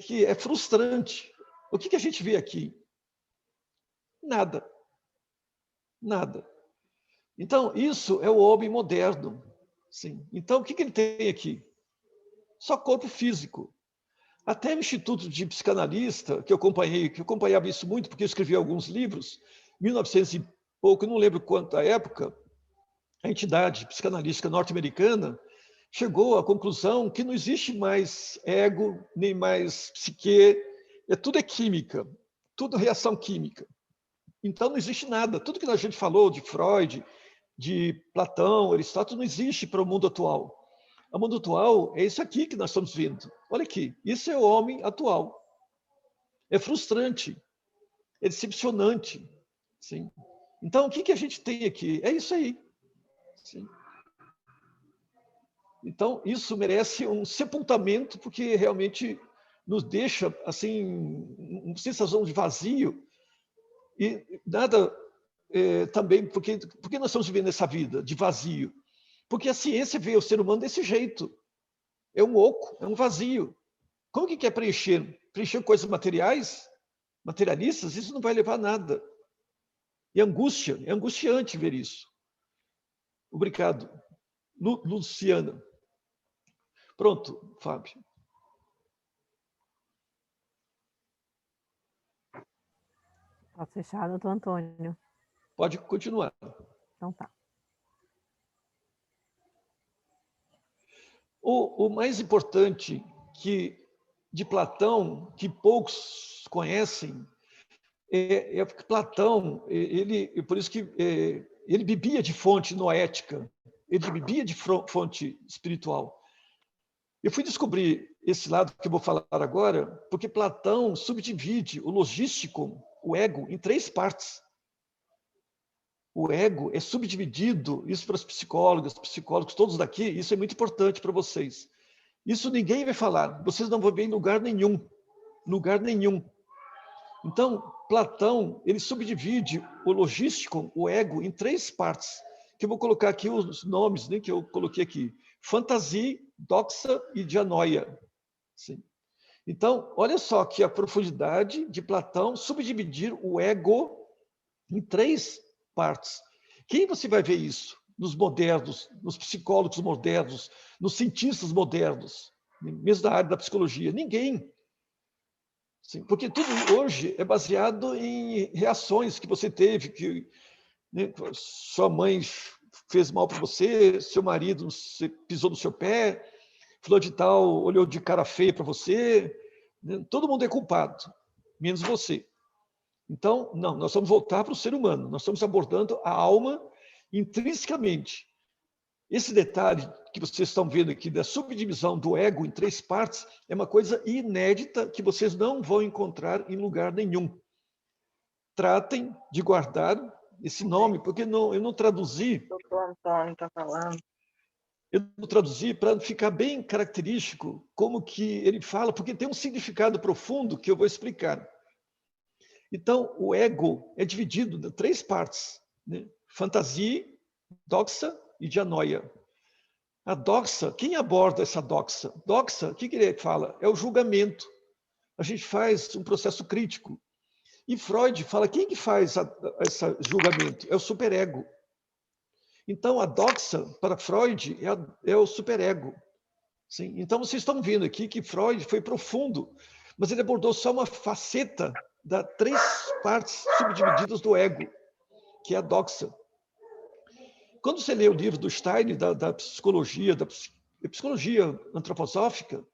que é frustrante. O que a gente vê aqui? Nada. Nada. Então, isso é o homem moderno. Sim. Então, o que ele tem aqui? Só corpo físico. Até o Instituto de Psicanalista, que eu acompanhava isso muito, porque eu escrevi alguns livros, 1900 e pouco, não lembro quanto a época, a entidade psicanalística norte-americana chegou à conclusão que não existe mais ego, nem mais psique, tudo é química, tudo reação química. Então, não existe nada. Tudo que a gente falou de Freud, de Platão, Aristóteles, não existe para o mundo atual. O mundo atual é isso aqui que nós estamos vendo. Olha aqui, isso é o homem atual. É frustrante, é decepcionante. Sim. Então, o que a gente tem aqui? É isso aí. Sim. Então, isso merece um sepultamento, porque realmente nos deixa assim, uma sensação de vazio e nada também, porque nós estamos vivendo essa vida de vazio? Porque a ciência vê o ser humano desse jeito. é um oco, é um vazio. Como que quer preencher? Preencher coisas materiais, materialistas? Isso não vai levar a nada. E angústia, é angustiante ver isso. Obrigado. Luciana. Pronto, Fábio. Pode fechar, doutor Antônio. Pode continuar. Então tá. O mais importante de Platão, que poucos conhecem, é que Platão, por isso que ele bebia de fonte noética, ele bebia de fonte espiritual. Eu fui descobrir esse lado que eu vou falar agora, porque Platão subdivide o logístico, o ego, em 3 partes. O ego é subdividido, isso para os psicólogos todos daqui, isso é muito importante para vocês. Isso ninguém vai falar, vocês não vão ver em lugar nenhum. Então, Platão, ele subdivide o logístico, o ego, em 3 partes, que eu vou colocar aqui os nomes, né, que eu coloquei aqui. Fantasia, doxa e dianoia. Sim. Então, olha só que a profundidade de Platão subdividir o ego em 3 partes. Quem você vai ver isso? Nos modernos, nos psicólogos modernos, nos cientistas modernos, mesmo da área da psicologia? Ninguém. Sim, porque tudo hoje é baseado em reações que você teve, que, né, sua mãe fez mal para você, seu marido pisou no seu pé, fulano de tal olhou de cara feia para você, né? Todo mundo é culpado, menos você. Então, não, nós vamos voltar para o ser humano, nós estamos abordando a alma intrinsecamente. Esse detalhe que vocês estão vendo aqui da subdivisão do ego em 3 partes é uma coisa inédita que vocês não vão encontrar em lugar nenhum. Tratem de guardar esse nome, porque eu não traduzi. O doutor Antônio está falando. Eu não traduzi para ficar bem característico como que ele fala, porque tem um significado profundo que eu vou explicar. Então, o ego é dividido em 3 partes, né? Fantasia, doxa e dianoia. A doxa, quem aborda essa doxa? Doxa, o que ele fala? É o julgamento. A gente faz um processo crítico. E Freud fala, quem que faz esse julgamento? É o superego. Então, a doxa, para Freud, é o superego. Sim? Então, vocês estão vendo aqui que Freud foi profundo, mas ele abordou só uma faceta das 3 partes subdivididas do ego, que é a doxa. Quando você lê o livro do Steiner, da psicologia, psicologia antroposófica,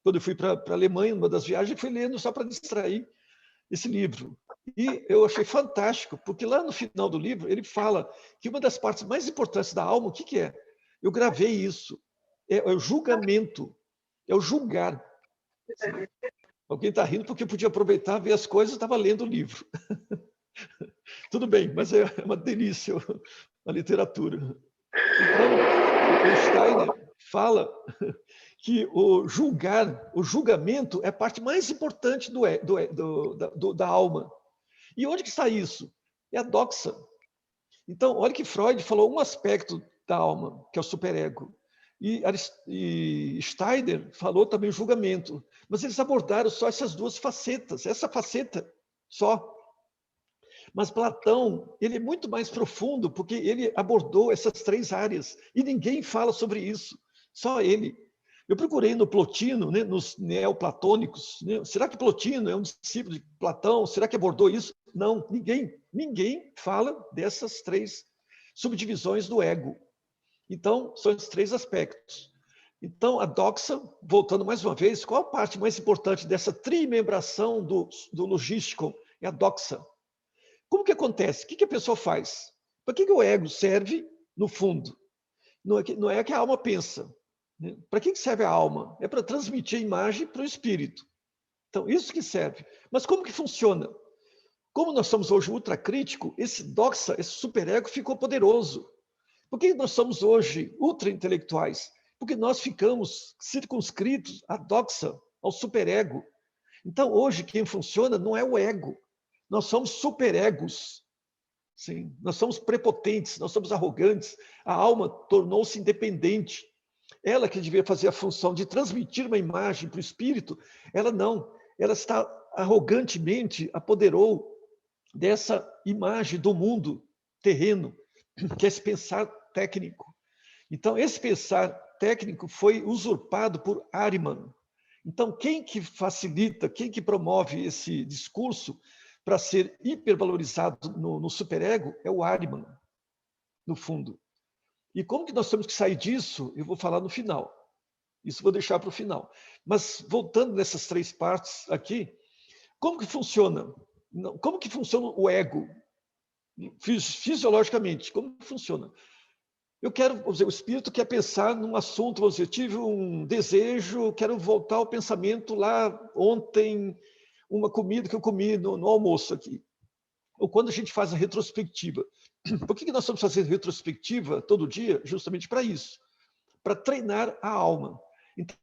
quando eu fui para a Alemanha, numa das viagens, eu fui lendo só para distrair esse livro. E eu achei fantástico, porque lá no final do livro, ele fala que uma das partes mais importantes da alma, o que é? Eu gravei isso. É o julgamento, é o julgar. Alguém está rindo porque eu podia aproveitar, ver as coisas, estava lendo o livro. Tudo bem, mas é uma delícia a literatura. Então, o Steiner fala que o julgamento é a parte mais importante da alma. E onde que está isso? É a doxa. Então, olha que Freud falou um aspecto da alma, que é o superego. E Steiner falou também o julgamento. Mas eles abordaram só essas 2 facetas, essa faceta só. Mas Platão, ele é muito mais profundo, porque ele abordou essas 3 áreas, e ninguém fala sobre isso, só ele. Eu procurei no Plotino, né, nos neoplatônicos, né? Será que Plotino é um discípulo de Platão? Será que abordou isso? Não, ninguém fala dessas 3 subdivisões do ego. Então, são esses 3 aspectos. Então, a doxa, voltando mais uma vez, qual a parte mais importante dessa trimembração do logístico? É a doxa. Como que acontece? O que a pessoa faz? Para que o ego serve, no fundo? Não é que a alma pensa. Né? Para que serve a alma? É para transmitir a imagem para o espírito. Então, isso que serve. Mas como que funciona? Como nós somos hoje ultracrítico, esse doxa, esse superego ficou poderoso. Por que nós somos hoje ultra-intelectuais? Porque nós ficamos circunscritos à doxa, ao superego. Então, hoje, quem funciona não é o ego. Nós somos superegos. Sim, nós somos prepotentes, nós somos arrogantes. A alma tornou-se independente. Ela que devia fazer a função de transmitir uma imagem para o espírito, ela não. Ela está arrogantemente apoderou dessa imagem do mundo terreno, que é esse pensar técnico. Então, esse pensar técnico foi usurpado por Ahriman. Então, quem que facilita, quem que promove esse discurso para ser hipervalorizado no superego é o Ahriman, no fundo. E como que nós temos que sair disso? Eu vou falar no final. Isso vou deixar para o final. Mas, voltando nessas 3 partes aqui, como que funciona? Como que funciona o ego? Fisiologicamente, como que funciona? Eu quero, vamos dizer, o espírito quer pensar num assunto, vamos dizer, tive um desejo, quero voltar ao pensamento lá ontem, uma comida que eu comi no almoço aqui. Ou quando a gente faz a retrospectiva. Por que nós estamos fazendo retrospectiva todo dia? Justamente para isso, para treinar a alma. Então,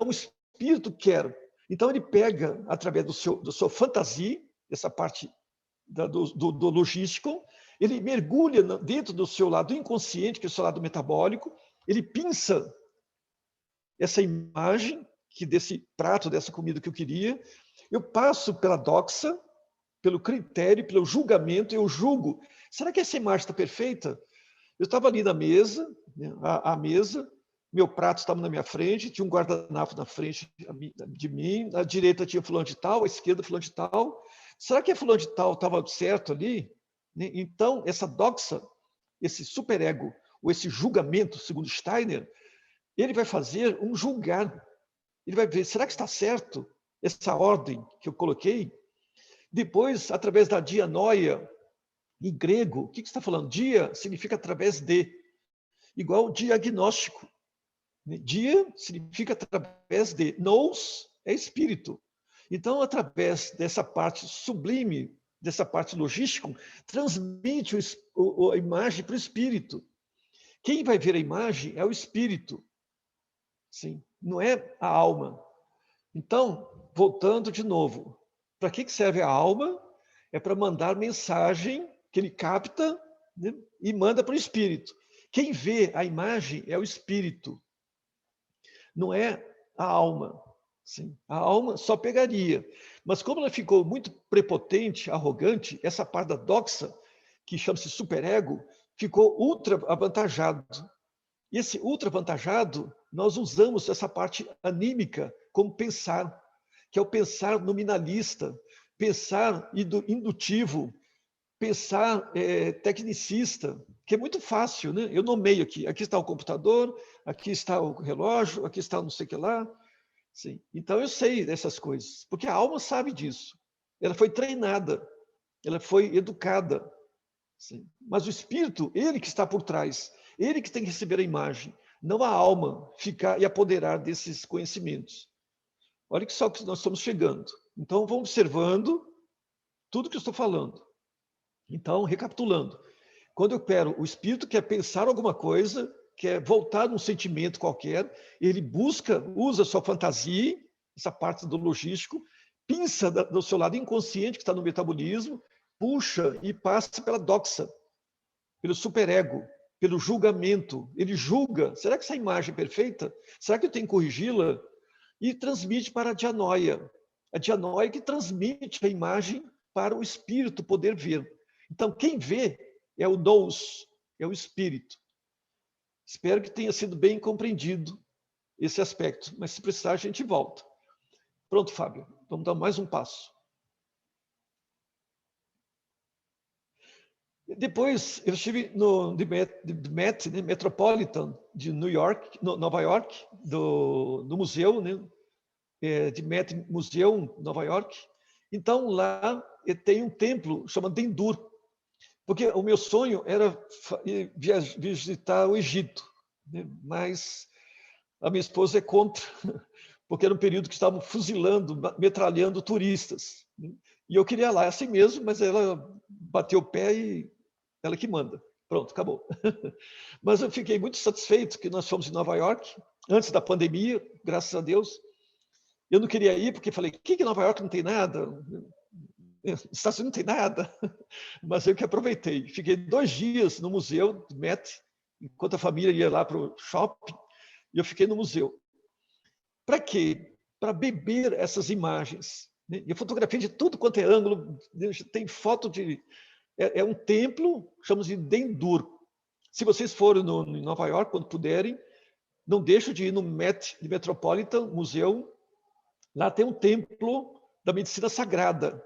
o espírito quer. Então, ele pega, através da sua fantasia, essa parte do logístico, ele mergulha dentro do seu lado inconsciente, que é o seu lado metabólico, ele pinça essa imagem que desse prato, dessa comida que eu queria, eu passo pela doxa, pelo critério, pelo julgamento, eu julgo. Será que essa imagem está perfeita? Eu estava ali na mesa, né, a mesa, meu prato estava na minha frente, tinha um guardanapo na frente de mim, à direita tinha fulano de tal, à esquerda fulano de tal. Será que a fulano de tal estava certo ali? Então, essa doxa, esse superego, ou esse julgamento, segundo Steiner, ele vai fazer um julgar. Ele vai ver, será que está certo essa ordem que eu coloquei? Depois, através da dianoia, em grego, o que está falando? Dia significa através de, igual diagnóstico. Dia significa através de, nous é espírito. Então, através dessa parte sublime, dessa parte logística, transmite a imagem para o espírito. Quem vai ver a imagem é o espírito. Sim, não é a alma. Então, voltando de novo, para que serve a alma? É para mandar mensagem que ele capta, né, e manda para o espírito. Quem vê a imagem é o espírito, não é a alma. Sim, a alma só pegaria. Mas como ela ficou muito prepotente, arrogante, essa parte da doxa, que chama-se superego, ficou ultra avantajado. E esse ultra avantajado, nós usamos essa parte anímica como pensar, que é o pensar nominalista, pensar indutivo, pensar tecnicista, que é muito fácil, né? Eu nomeio aqui está o computador, aqui está o relógio, aqui está não sei o que lá. Sim. Então eu sei dessas coisas, porque a alma sabe disso. Ela foi treinada, ela foi educada. Sim. Mas o espírito, ele que está por trás, ele que tem que receber a imagem, não a alma ficar e apoderar desses conhecimentos. Olha que só que nós estamos chegando. Então vamos observando tudo que eu estou falando. Então, recapitulando, quando eu quero, o espírito quer pensar alguma coisa, quer voltar num sentimento qualquer, ele busca, usa a sua fantasia, essa parte do logístico, pinça do seu lado inconsciente, que está no metabolismo, puxa e passa pela doxa, pelo superego, pelo julgamento. Ele julga, será que essa imagem é perfeita? Será que eu tenho que corrigi-la? E transmite para a dianoia. A dianoia que transmite a imagem para o espírito poder ver. Então, quem vê é o nous, é o espírito. Espero que tenha sido bem compreendido esse aspecto, mas se precisar a gente volta. Pronto, Fábio, vamos dar mais um passo. Depois eu estive no Met, né, Metropolitan de Nova York, do museu, né, de Met Museum, Nova York. Então lá tem um templo chamado Dendur, porque o meu sonho era visitar o Egito, né? Mas a minha esposa é contra, porque era um período que estavam fuzilando, metralhando turistas. Né? E eu queria ir lá assim mesmo, mas ela bateu o pé e ela que manda. Pronto, acabou. Mas eu fiquei muito satisfeito que nós fomos em Nova York, antes da pandemia, graças a Deus. Eu não queria ir porque falei, que Nova York não tem nada? Estados Unidos não tem nada, mas eu que aproveitei. Fiquei 2 dias no museu do Met, enquanto a família ia lá para o shopping, e eu fiquei no museu. Para quê? Para beber essas imagens. E eu fotografei de tudo quanto é ângulo, tem foto de... É um templo, chamamos de Dendur. Se vocês forem em Nova York, quando puderem, não deixem de ir no Met Metropolitan Museum. Lá tem um templo da medicina sagrada.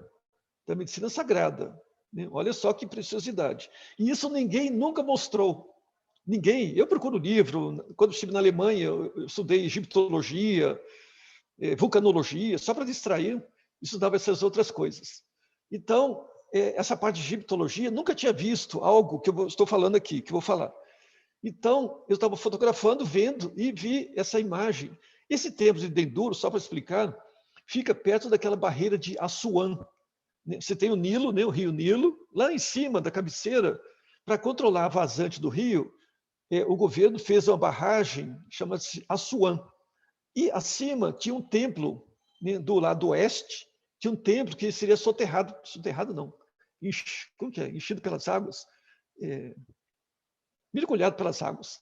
Da medicina sagrada. Olha só que preciosidade. E isso ninguém nunca mostrou. Ninguém. Eu procuro livro. Quando estive na Alemanha, eu estudei egiptologia, vulcanologia, só para distrair, estudava essas outras coisas. Então, essa parte de egiptologia, nunca tinha visto algo que eu estou falando aqui, que eu vou falar. Então, eu estava fotografando, vendo, e vi essa imagem. Esse templo de Dendur, só para explicar, fica perto daquela barreira de Assuã. Você tem o Nilo, né, o rio Nilo, lá em cima da cabeceira, para controlar a vazante do rio, o governo fez uma barragem, chama-se Assuã. E acima tinha um templo, né, do lado oeste, tinha um templo que seria soterrado não, como que é? Enchido pelas águas, mergulhado pelas águas.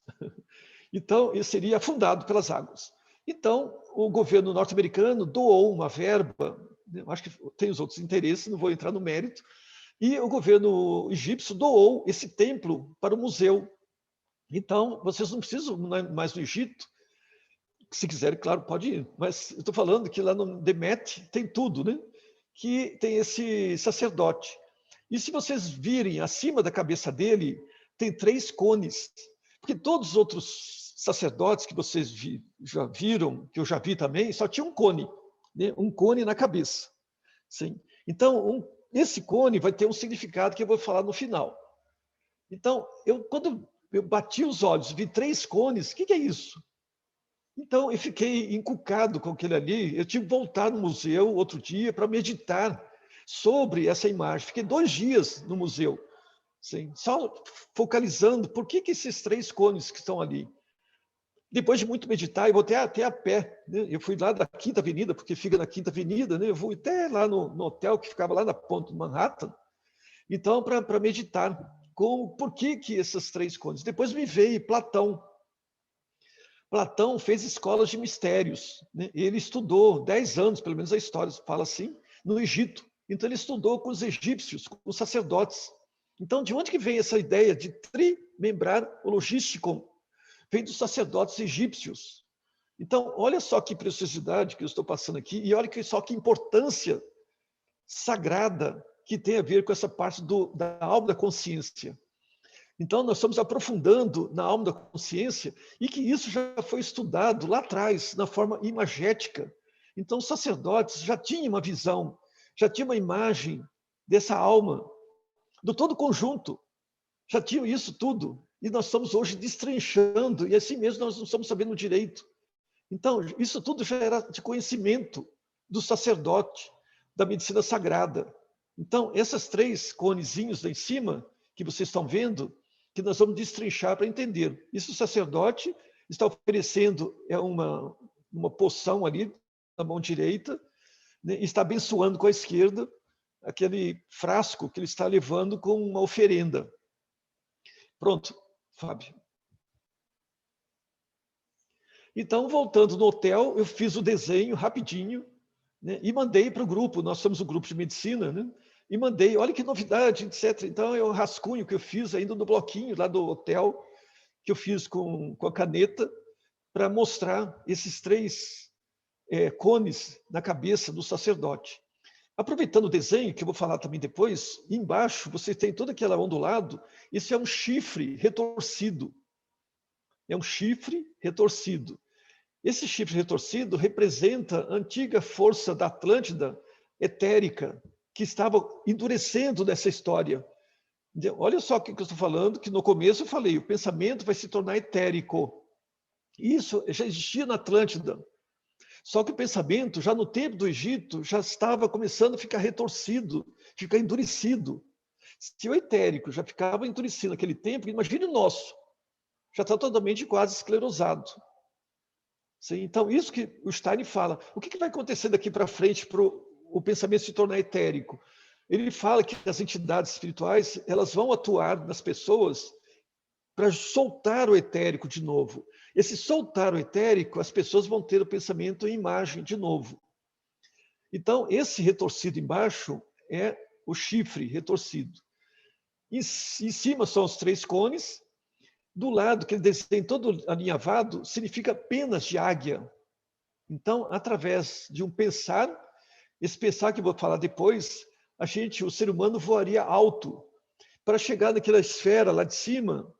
Então, ele seria afundado pelas águas. Então, o governo norte-americano doou uma verba, acho que tem os outros interesses, não vou entrar no mérito, e o governo egípcio doou esse templo para o museu. Então, vocês não precisam mais no Egito, se quiserem, claro, pode ir, mas eu estou falando que lá no Demet tem tudo, né? Que tem esse sacerdote. E se vocês virem acima da cabeça dele, tem 3 cones, porque todos os outros sacerdotes que vocês já viram, que eu já vi também, só tinha um cone, né? Um cone na cabeça. Sim. Então, esse cone vai ter um significado que eu vou falar no final. Então, quando eu bati os olhos, vi 3 cones, o que é isso? Então, eu fiquei encucado com aquele ali. Eu tive que voltar no museu outro dia para meditar sobre essa imagem. Fiquei 2 dias no museu, sim, só focalizando por que esses 3 cones que estão ali. Depois de muito meditar, eu voltei até a pé, né? Eu fui lá da Quinta Avenida, porque fica na Quinta Avenida, né? Eu fui até lá no hotel que ficava lá na ponta de Manhattan, então, para meditar por que esses 3 cones. Depois me veio Platão. Platão fez escolas de mistérios, né? Ele estudou 10 anos, pelo menos a história fala assim, no Egito. Então, ele estudou com os egípcios, com os sacerdotes. Então, de onde que vem essa ideia de trimembrar o logisticum? Vem dos sacerdotes egípcios. Então, olha só que preciosidade que eu estou passando aqui, e olha só que importância sagrada que tem a ver com essa parte da alma da consciência. Então, nós estamos aprofundando na alma da consciência e que isso já foi estudado lá atrás, na forma imagética. Então, os sacerdotes já tinham uma visão, já tinham uma imagem dessa alma, do todo conjunto. Já tinham isso tudo. E nós estamos hoje destrinchando, e assim mesmo nós não estamos sabendo direito. Então, isso tudo já era de conhecimento do sacerdote, da medicina sagrada. Então, essas 3 conezinhos lá em cima, que vocês estão vendo, que nós vamos destrinchar para entender. Isso o sacerdote está oferecendo uma poção ali na mão direita, né, e está abençoando com a esquerda aquele frasco que ele está levando com uma oferenda. Pronto, Fábio. Então, voltando no hotel, eu fiz o desenho rapidinho, né, e mandei para o grupo. Nós somos o grupo de medicina, né? E mandei, olha que novidade, etc. Então, é o rascunho que eu fiz ainda no bloquinho lá do hotel, que eu fiz com a caneta, para mostrar esses 3 cones na cabeça do sacerdote. Aproveitando o desenho, que eu vou falar também depois, embaixo você tem todo aquele ondulado, isso é um chifre retorcido. É um chifre retorcido. Esse chifre retorcido representa a antiga força da Atlântida etérica, que estava endurecendo nessa história. Olha só o que eu estou falando, que no começo eu falei, o pensamento vai se tornar etérico. Isso já existia na Atlântida. Só que o pensamento, já no tempo do Egito, já estava começando a ficar retorcido, ficar endurecido. Se o etérico já ficava endurecido naquele tempo, imagine o nosso. Já está totalmente quase esclerosado. Sim, então, isso que o Stein fala. O que vai acontecer daqui para frente para o pensamento se tornar etérico? Ele fala que as entidades espirituais elas vão atuar nas pessoas para soltar o etérico de novo. Esse soltar o etérico, as pessoas vão ter o pensamento em imagem de novo. Então, esse retorcido embaixo é o chifre retorcido. Em cima são os 3 cones. Do lado, aquele desenho todo alinhavado, significa penas de águia. Então, através de um pensar, esse pensar que eu vou falar depois, o ser humano voaria alto para chegar naquela esfera lá de cima,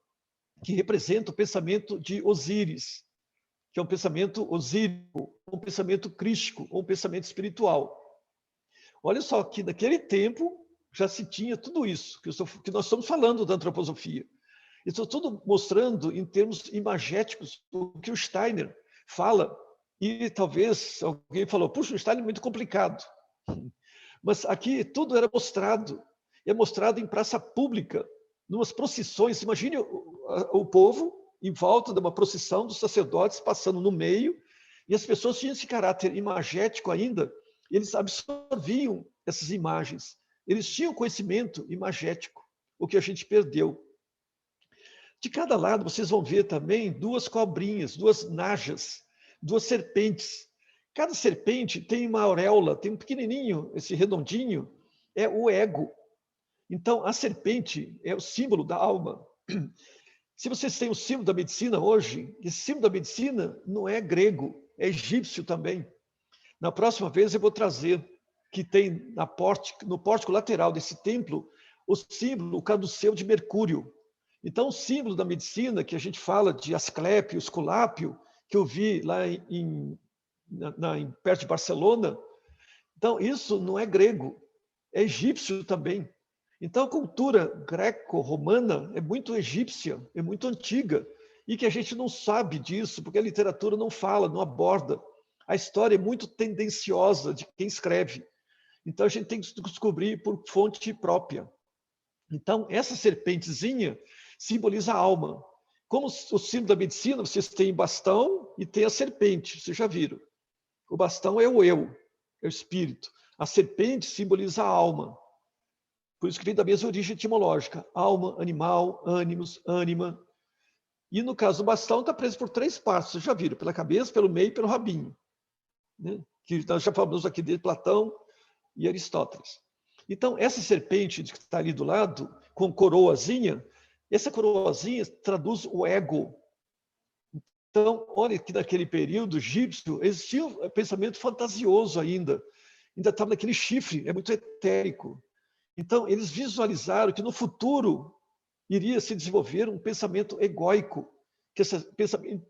que representa o pensamento de Osíris, que é um pensamento osírico, um pensamento crístico, um pensamento espiritual. Olha só que naquele tempo já se tinha tudo isso, que nós estamos falando da antroposofia. Estou tudo mostrando em termos imagéticos o que o Steiner fala. E talvez alguém falou, puxa, o Steiner é muito complicado. Mas aqui tudo era mostrado. É mostrado em praça pública, numas procissões. Imagine o povo em volta de uma procissão dos sacerdotes passando no meio, e as pessoas tinham esse caráter imagético ainda, eles absorviam essas imagens. Eles tinham conhecimento imagético, o que a gente perdeu. De cada lado, vocês vão ver também 2 cobrinhas, 2 najas, 2 serpentes. Cada serpente tem uma auréola, tem um pequenininho, esse redondinho, é o ego. Então, a serpente é o símbolo da alma. Se vocês têm o símbolo da medicina hoje, esse símbolo da medicina não é grego, é egípcio também. Na próxima vez eu vou trazer, que tem no pórtico lateral desse templo, o símbolo, o caduceu de Mercúrio. Então, o símbolo da medicina, que a gente fala de Asclépio, Esculápio, que eu vi lá perto de Barcelona, então isso não é grego, é egípcio também. Então, a cultura greco-romana é muito egípcia, é muito antiga, e que a gente não sabe disso, porque a literatura não fala, não aborda. A história é muito tendenciosa de quem escreve. Então, a gente tem que descobrir por fonte própria. Então, essa serpentezinha simboliza a alma. Como o símbolo da medicina, vocês têm bastão e tem a serpente, vocês já viram. O bastão é o eu, é o espírito. A serpente simboliza a alma. Por isso que vem da mesma origem etimológica. Alma, animal, ânimos, ânima. E no caso do bastão está preso por 3 partes, vocês já viram, pela cabeça, pelo meio e pelo rabinho. Né? Que nós já falamos aqui de Platão e Aristóteles. Então, essa serpente que está ali do lado, com coroazinha, essa coroazinha traduz o ego. Então, olha que naquele período egípcio existia um pensamento fantasioso ainda estava naquele chifre, é muito etérico. Então, eles visualizaram que no futuro iria se desenvolver um pensamento egóico, que esse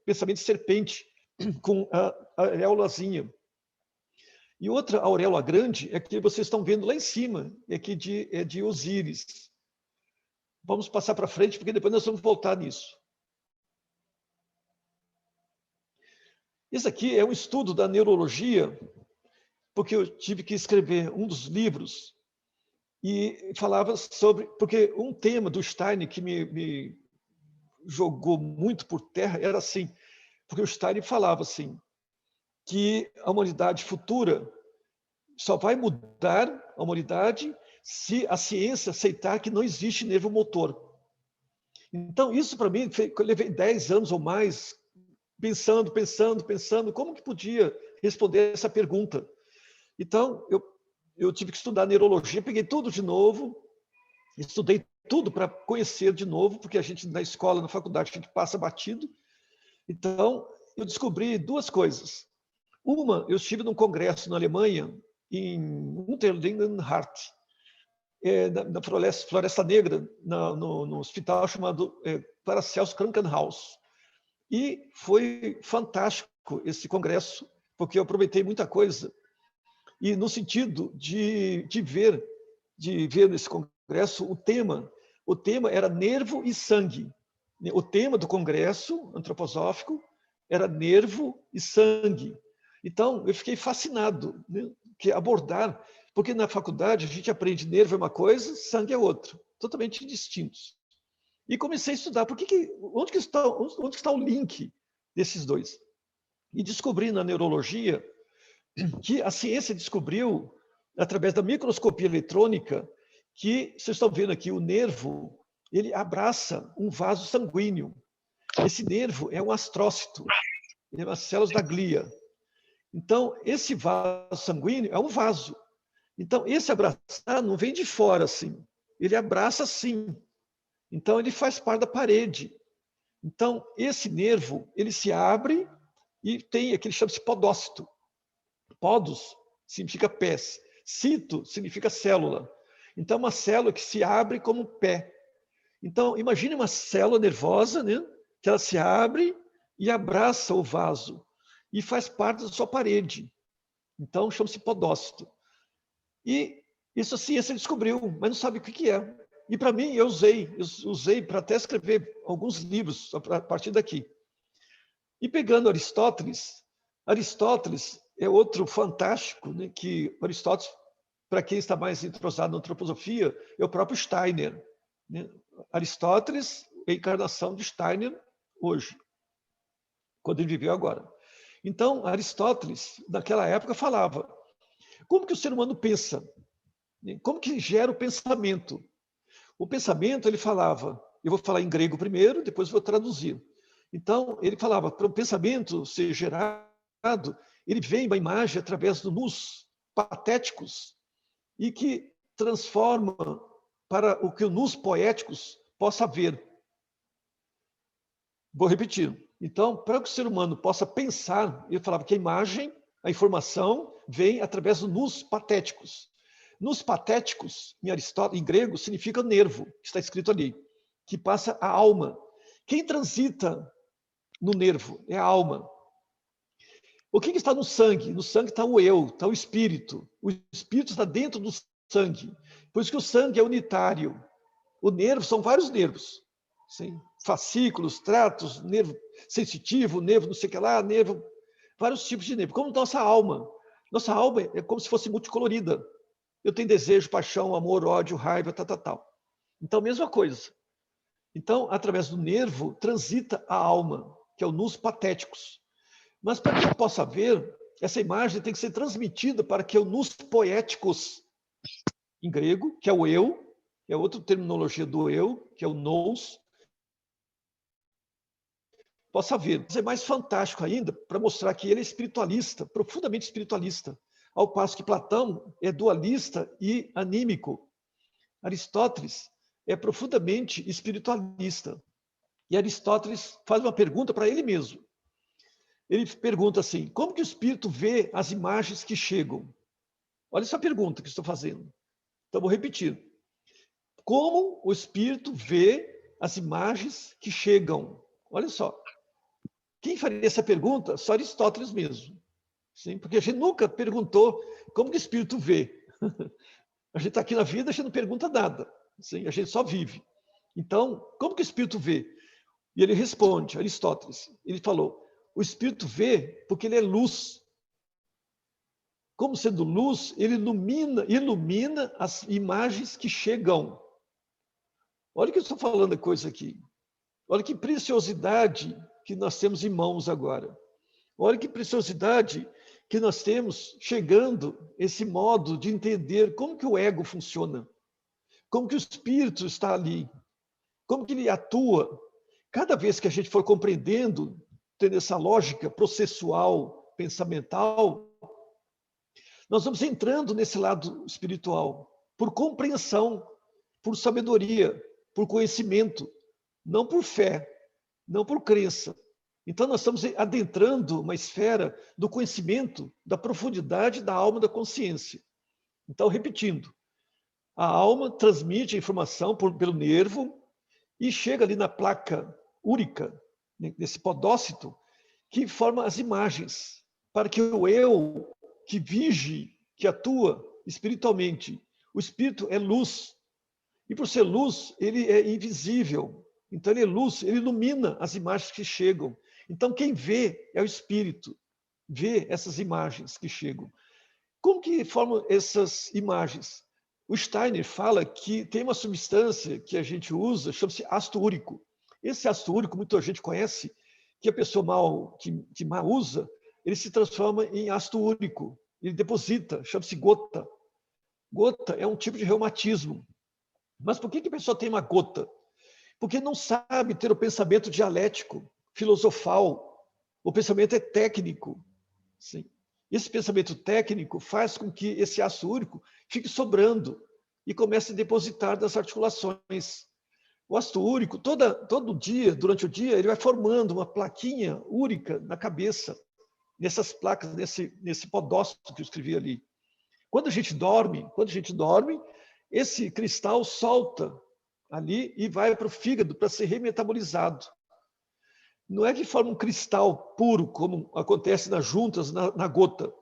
pensamento de serpente, com a auréolazinha. E outra auréola grande é que vocês estão vendo lá em cima, é de Osíris. Vamos passar para frente, porque depois nós vamos voltar nisso. Isso aqui é um estudo da neurologia, porque eu tive que escrever um dos livros e falava sobre... Porque um tema do Steiner que me jogou muito por terra era assim, porque o Steiner falava assim, que a humanidade futura só vai mudar a humanidade se a ciência aceitar que não existe nervo motor. Então, isso para mim, eu levei 10 anos ou mais pensando, como que podia responder essa pergunta. Então, eu tive que estudar neurologia, peguei tudo de novo, estudei tudo para conhecer de novo, porque a gente, na escola, na faculdade, a gente passa batido. Então, eu descobri 2 coisas. Uma, eu estive num congresso na Alemanha, em Unterlingenhardt, na Floresta Negra, no hospital chamado Paracelsus Krankenhaus. E foi fantástico esse congresso, porque eu aproveitei muita coisa. E no sentido de ver nesse congresso o tema era nervo e sangue. O tema do congresso antroposófico era nervo e sangue. Então, eu fiquei fascinado, né, que abordar, porque na faculdade a gente aprende nervo é uma coisa, sangue é outra, totalmente distintos. E comecei a estudar, onde que está o link desses dois? E descobri na neurologia que a ciência descobriu, através da microscopia eletrônica, que, vocês estão vendo aqui, o nervo ele abraça um vaso sanguíneo. Esse nervo é um astrócito, é as células da glia. Então, esse vaso sanguíneo é um vaso. Então, esse abraçar não vem de fora, assim. Ele abraça assim. Então, ele faz parte da parede. Então, esse nervo, ele se abre e tem aquele chama-se podócito. Podos significa pés. Cito significa célula. Então, uma célula que se abre como um pé. Então, imagine uma célula nervosa, né? Que ela se abre e abraça o vaso e faz parte da sua parede. Então, chama-se podócito. E isso a ciência descobriu, mas não sabe o que é. E para mim, eu usei para até escrever alguns livros a partir daqui. E pegando Aristóteles é outro fantástico, né, que Aristóteles, para quem está mais entrosado na antroposofia, é o próprio Steiner. Né? Aristóteles é a encarnação de Steiner hoje, quando ele viveu agora. Então, Aristóteles, naquela época, falava como que o ser humano pensa, como que gera o pensamento. O pensamento, ele falava, eu vou falar em grego primeiro, depois vou traduzir. Então, ele falava, para o pensamento ser gerado, ele vem uma imagem através dos nus patéticos e que transforma para o que os nus poéticos possa ver. Vou repetir. Então, para que o ser humano possa pensar, ele falava que a imagem, a informação, vem através dos nus patéticos. Nus patéticos, em grego, significa nervo, que está escrito ali, que passa a alma. Quem transita no nervo é a alma. O que está no sangue? No sangue está o eu, está o espírito. O espírito está dentro do sangue. Por isso que o sangue é unitário. O nervo são vários nervos. Sim? Fascículos, tratos, nervo sensitivo, nervo não sei o que lá, nervo, vários tipos de nervo. Como nossa alma. Nossa alma é como se fosse multicolorida. Eu tenho desejo, paixão, amor, ódio, raiva, tal. Então, mesma coisa. Então, através do nervo, transita a alma, que é o nus patéticos. Mas para que eu possa ver, essa imagem tem que ser transmitida para que o nus poéticos, em grego, que é o eu, é outra terminologia do eu, que é o nous, possa ver. Mas é mais fantástico ainda, para mostrar que ele é espiritualista, profundamente espiritualista. Ao passo que Platão é dualista e anímico. Aristóteles é profundamente espiritualista. E Aristóteles faz uma pergunta para ele mesmo. Ele pergunta assim, como que o espírito vê as imagens que chegam? Olha essa pergunta que estou fazendo. Então, vou repetir. Como o espírito vê as imagens que chegam? Olha só. Quem faria essa pergunta? Só Aristóteles mesmo. Sim, porque a gente nunca perguntou como que o espírito vê. A gente está aqui na vida, a gente não pergunta nada. Sim, a gente só vive. Então, como que o espírito vê? E ele responde, Aristóteles, ele falou, o espírito vê porque ele é luz. Como sendo luz, ele ilumina as imagens que chegam. Olha o que eu estou falando a coisa aqui. Olha que preciosidade que nós temos em mãos agora. Olha que preciosidade que nós temos chegando esse modo de entender como que o ego funciona, como que o espírito está ali, como que ele atua. Cada vez que a gente for compreendendo, tendo essa lógica processual, pensamental, nós vamos entrando nesse lado espiritual, por compreensão, por sabedoria, por conhecimento, não por fé, não por crença. Então, nós estamos adentrando uma esfera do conhecimento, da profundidade da alma da consciência. Então, repetindo, a alma transmite a informação pelo nervo e chega ali na placa úrica, nesse podócito, que forma as imagens, para que o eu, que vige, que atua espiritualmente, o espírito é luz, e por ser luz, ele é invisível. Então, ele é luz, ele ilumina as imagens que chegam. Então, quem vê é o espírito, vê essas imagens que chegam. Como que formam essas imagens? O Steiner fala que tem uma substância que a gente usa, chama-se ácido úrico. Esse ácido úrico, muita gente conhece, que a pessoa que mal usa, ele se transforma em ácido úrico. Ele deposita, chama-se gota. Gota é um tipo de reumatismo. Mas por que a pessoa tem uma gota? porque não sabe ter o pensamento dialético, filosofal. O pensamento é técnico. Sim. Esse pensamento técnico faz com que esse ácido úrico fique sobrando e comece a depositar nas articulações. O ácido úrico, todo dia, durante o dia, ele vai formando uma plaquinha úrica na cabeça, nessas placas, nesse podócito que eu escrevi ali. Quando a gente dorme, esse cristal solta ali e vai para o fígado para ser remetabolizado. Não é que forma um cristal puro, como acontece nas juntas, na gota.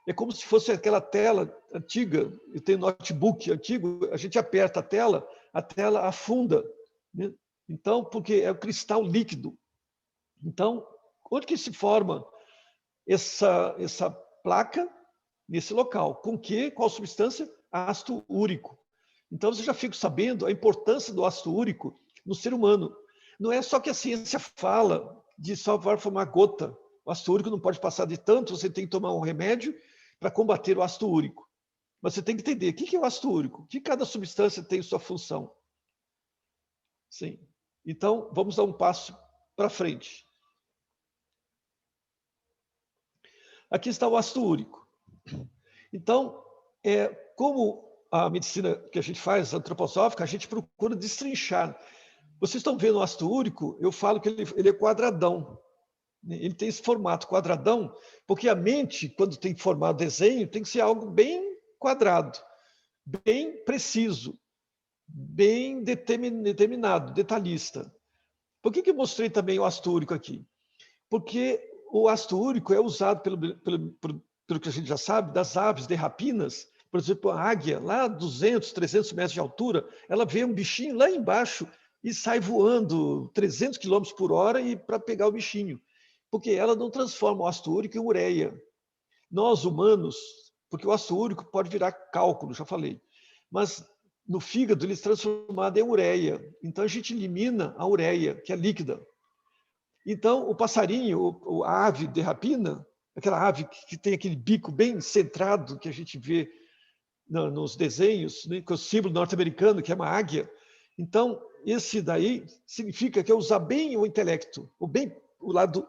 É como se fosse aquela tela antiga, eu tenho notebook antigo, a gente aperta a tela afunda. Né? Então, porque é o cristal líquido. Então, onde que se forma essa placa? Nesse local. Com que? Qual substância? Ácido úrico. Então, você já fica sabendo a importância do ácido úrico no ser humano. Não é só que a ciência fala de só formar gota. O ácido úrico não pode passar de tanto, você tem que tomar um remédio para combater o ácido úrico. Mas você tem que entender o que é o ácido úrico, que cada substância tem sua função. Sim. Então, vamos dar um passo para frente. Aqui está o ácido úrico. Então, como a medicina que a gente faz, antroposófica, a gente procura destrinchar. Vocês estão vendo o ácido úrico, eu falo que ele é quadradão. Ele tem esse formato quadradão, porque a mente, quando tem que formar desenho, tem que ser algo bem quadrado, bem preciso, bem determinado, detalhista. Por que eu mostrei também o ácido úrico aqui? Porque o ácido úrico é usado, pelo que a gente já sabe, das aves de rapinas. Por exemplo, a águia, lá a 200, 300 metros de altura, ela vê um bichinho lá embaixo e sai voando 300 km por hora para pegar o bichinho. Porque ela não transforma o ácido úrico em ureia. Nós, humanos, porque o ácido úrico pode virar cálculo, já falei, mas no fígado ele é transformado em ureia. Então a gente elimina a ureia, que é líquida. Então o passarinho, a ave de rapina, aquela ave que tem aquele bico bem centrado que a gente vê nos desenhos, né, com o símbolo norte-americano, que é uma águia. Então, esse daí significa que é usar bem o intelecto, o lado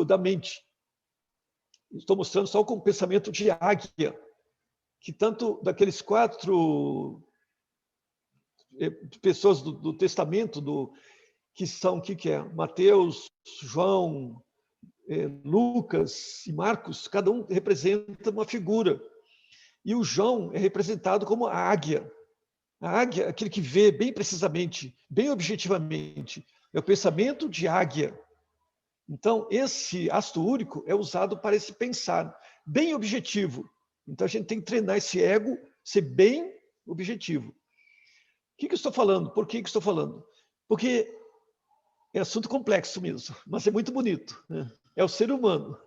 da mente. Estou mostrando só com o pensamento de águia, que tanto daqueles 4 pessoas do Testamento, que são, o que é? Mateus, João, Lucas e Marcos, cada um representa uma figura. E o João é representado como a águia. A águia é aquele que vê bem precisamente, bem objetivamente. É o pensamento de águia. Então, esse ácido úrico é usado para esse pensar, bem objetivo. Então, a gente tem que treinar esse ego, ser bem objetivo. O que eu estou falando? Por que eu estou falando? Porque é assunto complexo mesmo, mas é muito bonito. Né? É o ser humano.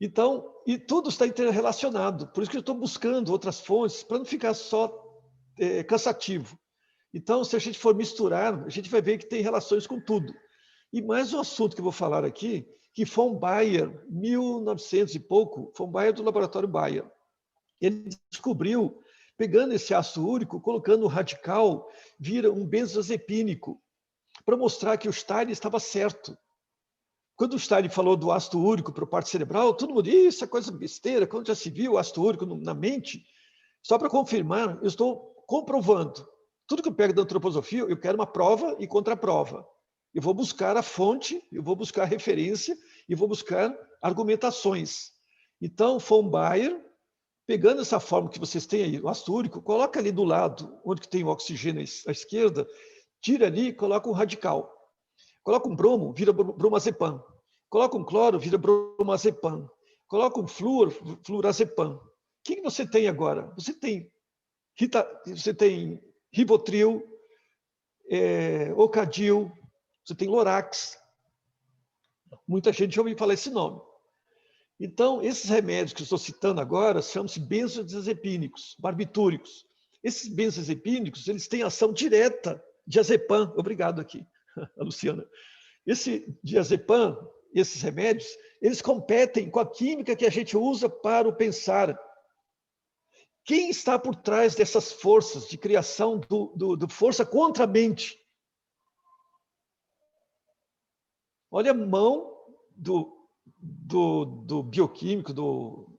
Então, e tudo está interrelacionado. Por isso que eu estou buscando outras fontes, para não ficar só cansativo. Então, se a gente for misturar, a gente vai ver que tem relações com tudo. E mais um assunto que eu vou falar aqui, que von Baer, 1900 e pouco, von Baer do laboratório Bayer. Ele descobriu, pegando esse ácido úrico, colocando o radical, vira um benzodiazepínico, para mostrar que o Stein estava certo. Quando o Stein falou do ácido úrico para a parte cerebral, todo mundo disse, isso é coisa besteira, quando já se viu o ácido úrico na mente. Só para confirmar, eu estou comprovando. Tudo que eu pego da antroposofia, eu quero uma prova e contraprova. Eu vou buscar a fonte, eu vou buscar a referência e vou buscar argumentações. Então, von Baer, pegando essa forma que vocês têm aí, o ácido úrico, coloca ali do lado, onde que tem o oxigênio à esquerda, tira ali e coloca um radical. Coloca um bromo, vira bromazepam. Coloca um cloro, vira bromazepam. Coloca um flúor, fluorazepam. O que você tem agora? Você tem Rivotril, Ocadil, você tem Lorax. Muita gente já ouviu falar esse nome. Então, esses remédios que eu estou citando agora chamam-se benzodiazepínicos, barbitúricos. Esses benzodiazepínicos, eles têm ação direta, diazepam, obrigado aqui, a Luciana. Esse diazepam, esses remédios, eles competem com a química que a gente usa para o pensar, Quem está por trás dessas forças de criação do força contra a mente? Olha a mão do bioquímico, do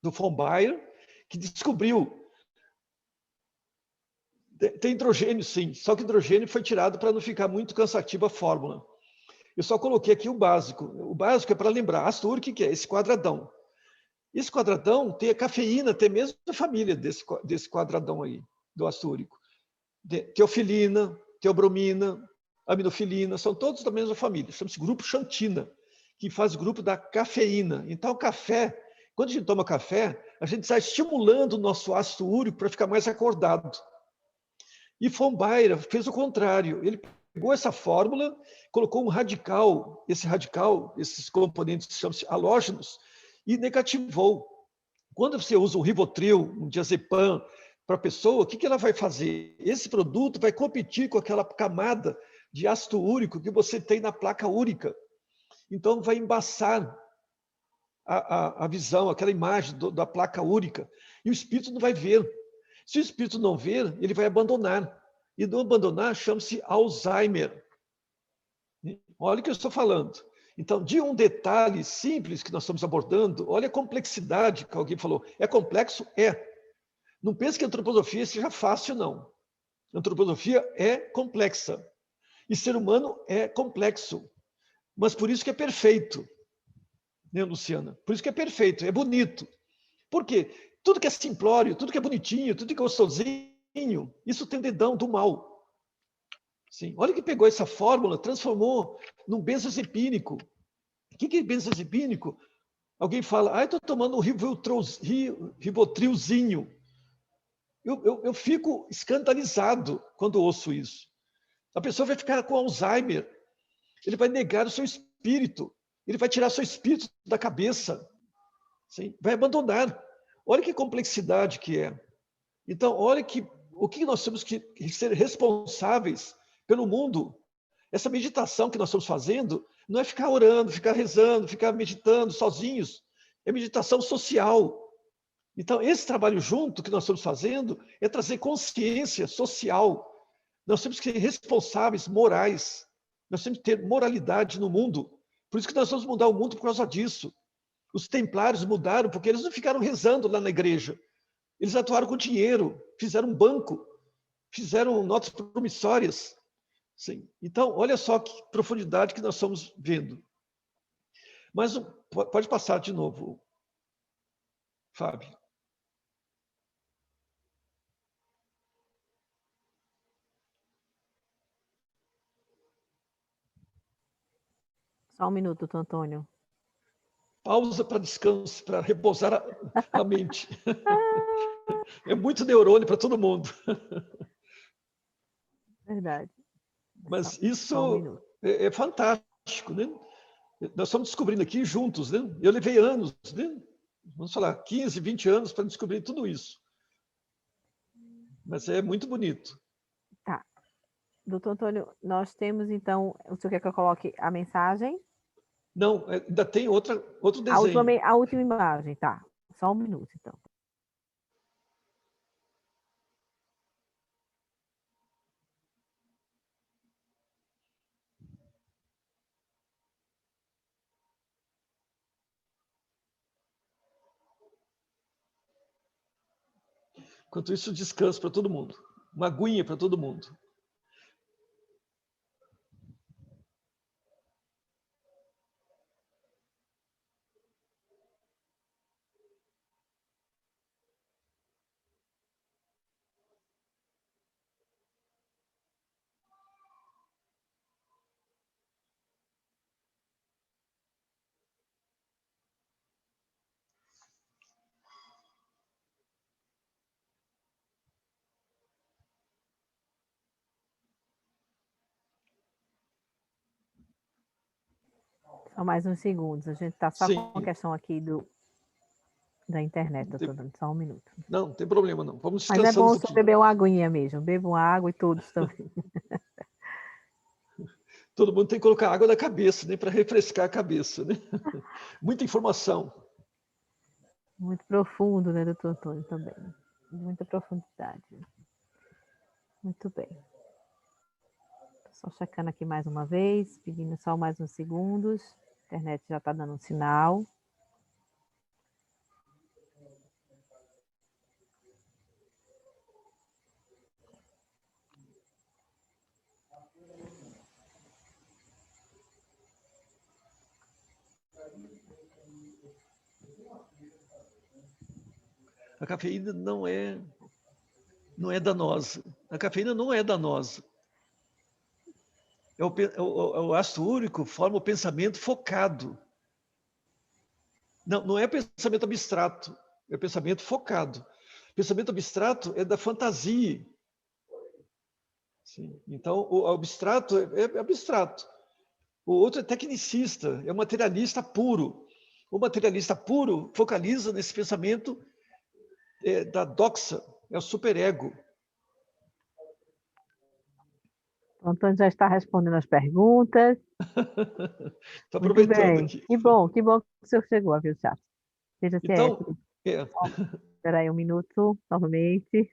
von Baer, que descobriu. Tem hidrogênio, sim, só que o hidrogênio foi tirado para não ficar muito cansativa a fórmula. Eu só coloquei aqui o básico. O básico é para lembrar, ácido úrico, que é esse quadradão. Esse quadradão tem a cafeína, tem a mesma família desse quadradão aí, do ácido úrico. Teofilina, teobromina, aminofilina, são todos da mesma família. Chama-se grupo xantina, que faz o grupo da cafeína. Então, o café, quando a gente toma café, a gente está estimulando o nosso ácido úrico para ficar mais acordado. E von Baer fez o contrário. Ele pegou essa fórmula, colocou um radical, esses componentes chamam-se halógenos, e negativou. Quando você usa um Rivotril, um diazepam para a pessoa, o que ela vai fazer? Esse produto vai competir com aquela camada de ácido úrico que você tem na placa úrica. Então, vai embaçar a visão, aquela imagem da placa úrica. E o espírito não vai ver. Se o espírito não ver, ele vai abandonar. E não abandonar chama-se Alzheimer. Olha o que eu estou falando. Então, de um detalhe simples que nós estamos abordando, olha a complexidade que alguém falou. É complexo? É. Não pense que a antroposofia seja fácil, não. A antroposofia é complexa. E ser humano é complexo. Mas por isso que é perfeito. Né, Luciana? Por isso que é perfeito, é bonito. Por quê? Tudo que é simplório, tudo que é bonitinho, tudo que é gostosinho, isso tem o dedão do mal. Sim. Olha que pegou essa fórmula, transformou num benzodiazepínico. O que é benzodiazepínico? Alguém fala, estou tomando um Rivotrilzinho. Eu fico escandalizado quando ouço isso. A pessoa vai ficar com Alzheimer. Ele vai negar o seu espírito. Ele vai tirar seu espírito da cabeça. Sim? Vai abandonar. Olha que complexidade que é. Então, olha o que nós temos que ser responsáveis pelo mundo. Essa meditação que nós estamos fazendo não é ficar orando, ficar rezando, ficar meditando sozinhos. É meditação social. Então, esse trabalho junto que nós estamos fazendo é trazer consciência social. Nós temos que ser responsáveis, morais. Nós temos que ter moralidade no mundo. Por isso que nós vamos mudar o mundo por causa disso. Os templários mudaram porque eles não ficaram rezando lá na igreja. Eles atuaram com dinheiro, fizeram um banco, fizeram notas promissórias. Sim. Então, olha só que profundidade que nós estamos vendo. Mas pode passar de novo, Fábio. Só um minuto, doutor Antônio. Pausa para descanso, para repousar a mente. É muito neurônio para todo mundo. Verdade. Mas isso é fantástico, né? Nós estamos descobrindo aqui juntos, né? Eu levei anos, né? Vamos falar, 15, 20 anos para descobrir tudo isso. Mas é muito bonito. Tá. Doutor Antônio, nós temos, então, o senhor quer que eu coloque a mensagem? Não, ainda tem outro desenho. A última imagem, tá. Só um minuto, então. Enquanto isso, descanso para todo mundo. Uma aguinha para todo mundo. Só mais uns segundos. A gente está só Sim. com a questão aqui da internet, doutor Antônio. Só um minuto. Não tem problema, não. Vamos descansando. Mas é bom o senhor beber uma aguinha mesmo. Beba uma água e todos também. Todo mundo tem que colocar água na cabeça, né, para refrescar a cabeça, né? Muita informação. Muito profundo, né, doutor Antônio, também. Muita profundidade. Muito bem. Só checando aqui mais uma vez, pedindo só mais uns segundos. A internet já está dando um sinal. A cafeína não é danosa. A cafeína não é danosa. O ácido úrico forma o pensamento focado. Não é pensamento abstrato, é pensamento focado. Pensamento abstrato é da fantasia. Sim. Então, o abstrato é abstrato. O outro é tecnicista, é materialista puro. O materialista puro focaliza nesse pensamento da doxa, é o superego. O Antônio já está respondendo as perguntas. Estou Muito aproveitando bem. aqui. Que bom que o senhor chegou, viu, chat? Veja se Então, espera aí um minuto, novamente.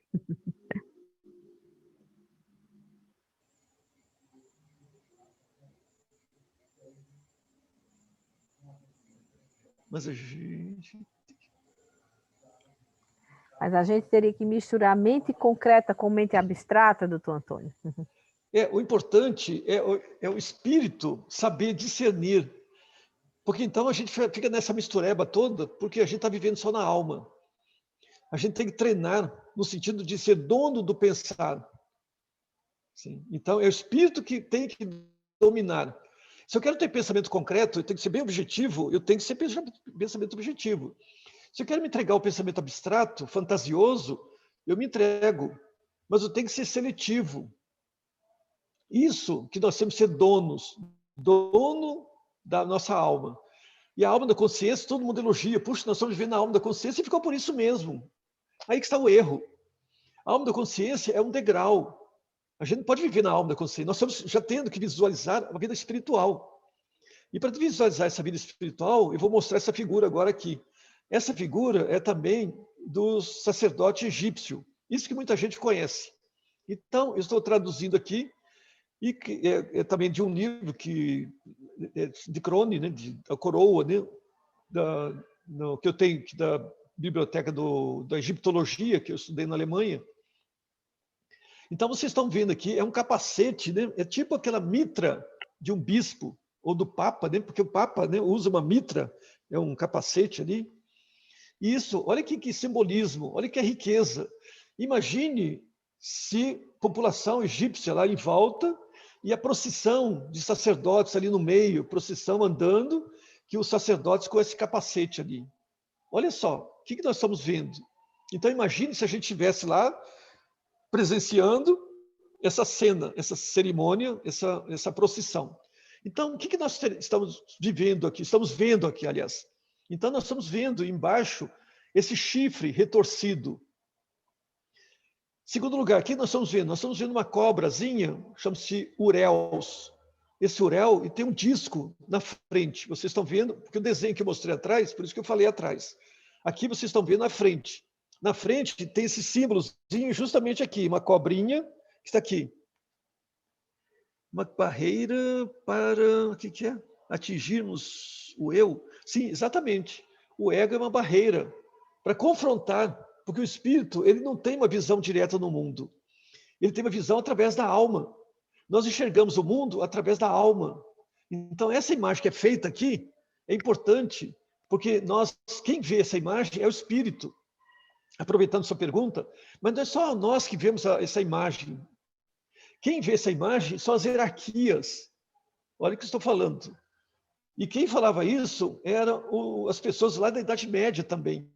mas a gente... Mas a gente teria que misturar mente concreta com mente abstrata, doutor Antônio. O importante é o espírito saber discernir. Porque então a gente fica nessa mistureba toda, porque a gente está vivendo só na alma. A gente tem que treinar no sentido de ser dono do pensar. Sim. Então é o espírito que tem que dominar. Se eu quero ter pensamento concreto, eu tenho que ser bem objetivo, eu tenho que ser pensamento objetivo. Se eu quero me entregar ao pensamento abstrato, fantasioso, eu me entrego, mas eu tenho que ser seletivo. Isso que nós temos que ser dono da nossa alma. E a alma da consciência, todo mundo elogia. Puxa, nós estamos vivendo na alma da consciência e ficou por isso mesmo. Aí que está o erro. A alma da consciência é um degrau. A gente não pode viver na alma da consciência. Nós estamos já tendo que visualizar a vida espiritual. E para visualizar essa vida espiritual, eu vou mostrar essa figura agora aqui. Essa figura é também do sacerdote egípcio. Isso que muita gente conhece. Então, eu estou traduzindo aqui, e que é também de um livro de Crone, né, da coroa, né, que eu tenho da biblioteca da egiptologia, que eu estudei na Alemanha. Então, vocês estão vendo aqui, é um capacete, né, é tipo aquela mitra de um bispo, ou do Papa, né, porque o Papa, né, usa uma mitra, é um capacete ali. Isso, olha que simbolismo, olha que riqueza. Imagine se população egípcia lá em volta e a procissão de sacerdotes ali no meio, procissão andando, que os sacerdotes com esse capacete ali. Olha só, o que nós estamos vendo? Então imagine se a gente estivesse lá presenciando essa cena, essa cerimônia, essa procissão. Então, o que nós estamos vivendo aqui? Estamos vendo aqui, aliás. Então, nós estamos vendo embaixo esse chifre retorcido. Segundo lugar, aqui nós estamos vendo uma cobrazinha, chama-se uréus. Esse uréu, e tem um disco na frente. Vocês estão vendo, porque o desenho que eu mostrei atrás, por isso que eu falei atrás. Aqui vocês estão vendo na frente. Na frente tem esse símbolozinho justamente aqui, uma cobrinha que está aqui. Uma barreira para, o que é? Atingirmos o eu. Sim, exatamente. O ego é uma barreira para confrontar, porque o espírito ele não tem uma visão direta no mundo. Ele tem uma visão através da alma. Nós enxergamos o mundo através da alma. Então, essa imagem que é feita aqui é importante, porque quem vê essa imagem é o espírito. Aproveitando sua pergunta, mas não é só nós que vemos essa imagem. Quem vê essa imagem são as hierarquias. Olha o que eu estou falando. E quem falava isso eram as pessoas lá da Idade Média também.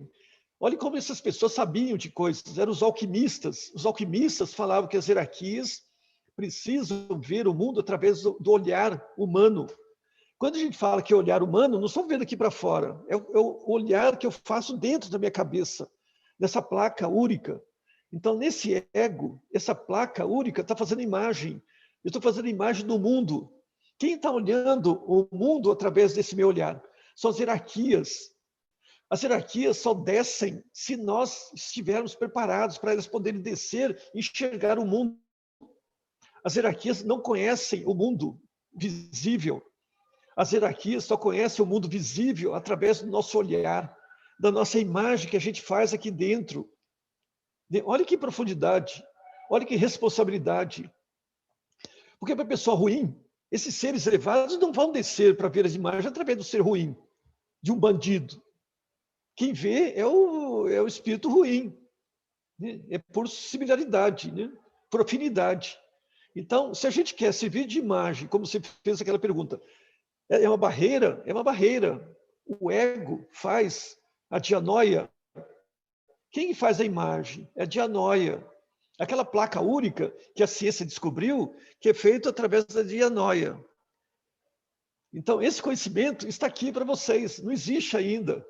Olha como essas pessoas sabiam de coisas. Eram os alquimistas. Os alquimistas falavam que as hierarquias precisam ver o mundo através do olhar humano. Quando a gente fala que é olhar humano, não estou vendo aqui para fora. É o olhar que eu faço dentro da minha cabeça, nessa placa úrica. Então, nesse ego, essa placa úrica está fazendo imagem. Eu estou fazendo imagem do mundo. Quem está olhando o mundo através desse meu olhar? São as hierarquias. As hierarquias só descem se nós estivermos preparados para elas poderem descer e enxergar o mundo. As hierarquias não conhecem o mundo visível. As hierarquias só conhecem o mundo visível através do nosso olhar, da nossa imagem que a gente faz aqui dentro. Olha que profundidade, olha que responsabilidade. Porque para a pessoa ruim, esses seres elevados não vão descer para ver as imagens através do ser ruim, de um bandido. Quem vê é o espírito ruim, né? É por similaridade, né? Por afinidade. Então, se a gente quer servir de imagem, como você fez aquela pergunta, é uma barreira? É uma barreira. O ego faz a dianoia. Quem faz a imagem? É a dianoia. Aquela placa única que a ciência descobriu, que é feita através da dianoia. Então, esse conhecimento está aqui para vocês, não existe ainda.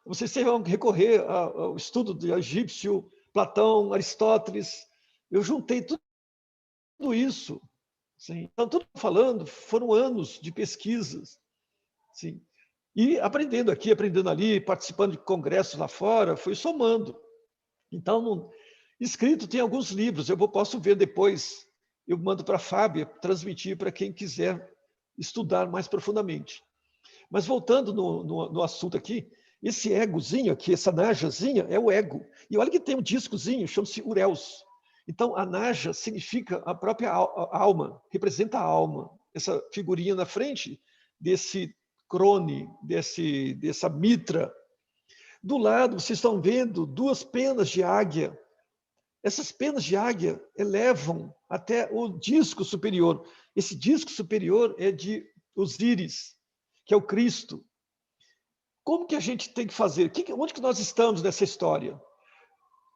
Vocês vão recorrer ao estudo de egípcio, Platão, Aristóteles. Eu juntei tudo isso. Sim. Então, tudo falando, foram anos de pesquisas. Sim. E aprendendo aqui, aprendendo ali, participando de congressos lá fora, fui somando. Então, escrito tem alguns livros, eu posso ver depois, eu mando para a Fábia, transmitir para quem quiser estudar mais profundamente. Mas voltando no assunto aqui, esse egozinho aqui, essa najazinha, é o ego. E olha que tem um discozinho, chama-se ureus. Então, a naja significa a própria alma, representa a alma. Essa figurinha na frente desse crone, dessa mitra. Do lado, vocês estão vendo duas penas de águia. Essas penas de águia elevam até o disco superior. Esse disco superior é de Osíris, que é o Cristo. Como que a gente tem que fazer? Onde que nós estamos nessa história?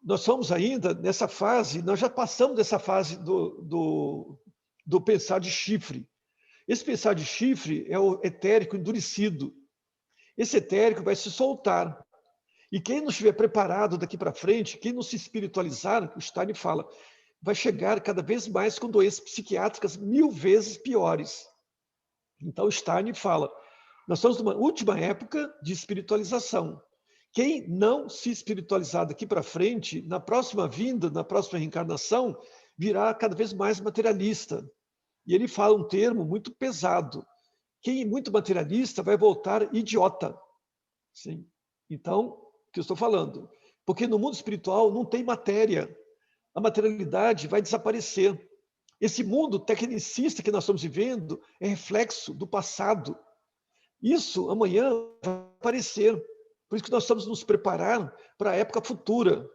Nós somos ainda nessa fase, nós já passamos dessa fase do pensar de chifre. Esse pensar de chifre é o etérico endurecido. Esse etérico vai se soltar. E quem não estiver preparado daqui para frente, quem não se espiritualizar, o Stein fala, vai chegar cada vez mais com doenças psiquiátricas 1000 vezes piores. Então, o Stein fala, nós estamos numa última época de espiritualização. Quem não se espiritualizar daqui para frente, na próxima vinda, na próxima reencarnação, virá cada vez mais materialista. E ele fala um termo muito pesado. Quem é muito materialista vai voltar idiota. Sim. Então, o que eu estou falando? Porque no mundo espiritual não tem matéria. A materialidade vai desaparecer. Esse mundo tecnicista que nós estamos vivendo é reflexo do passado. Isso amanhã vai aparecer. Por isso que nós estamos nos preparando para a época futura.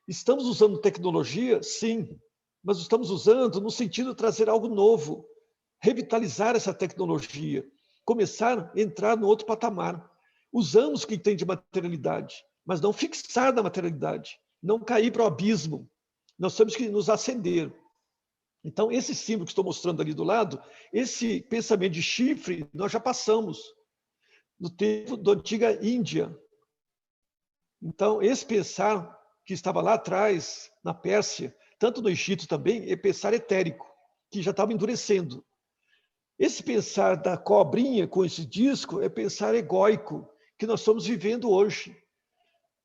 Estamos usando tecnologia? Sim. Mas estamos usando no sentido de trazer algo novo. Revitalizar essa tecnologia. Começar a entrar no outro patamar. Usamos o que tem de materialidade, mas não fixar na materialidade. Não cair para o abismo. Nós temos que nos acender. Então, esse símbolo que estou mostrando ali do lado, esse pensamento de chifre, nós já passamos no tempo da antiga Índia. Então, esse pensar que estava lá atrás, na Pérsia, tanto no Egito também, é pensar etérico, que já estava endurecendo. Esse pensar da cobrinha com esse disco é pensar egóico, que nós estamos vivendo hoje.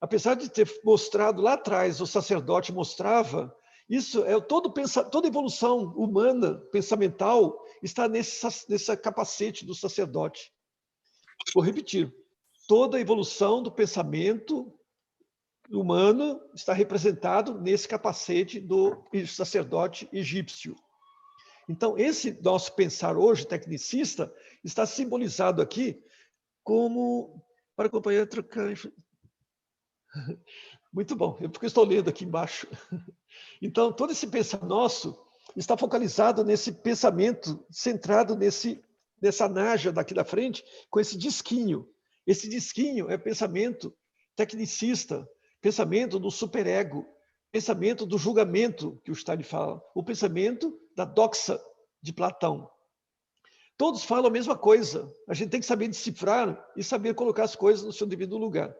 Apesar de ter mostrado lá atrás, o sacerdote mostrava, isso é toda evolução humana, pensamental, está nesse capacete do sacerdote. Vou repetir, toda a evolução do pensamento humano está representado nesse capacete do sacerdote egípcio. Então, esse nosso pensar hoje, tecnicista, está simbolizado aqui como... Para acompanhar, trocar... Muito bom, porque eu estou lendo aqui embaixo. Então, todo esse pensamento nosso está focalizado nesse pensamento, centrado nessa naja daqui da frente, com esse disquinho. Esse disquinho é pensamento tecnicista, pensamento do superego, pensamento do julgamento, que o Stein fala, o pensamento da doxa de Platão. Todos falam a mesma coisa. A gente tem que saber decifrar e saber colocar as coisas no seu devido lugar.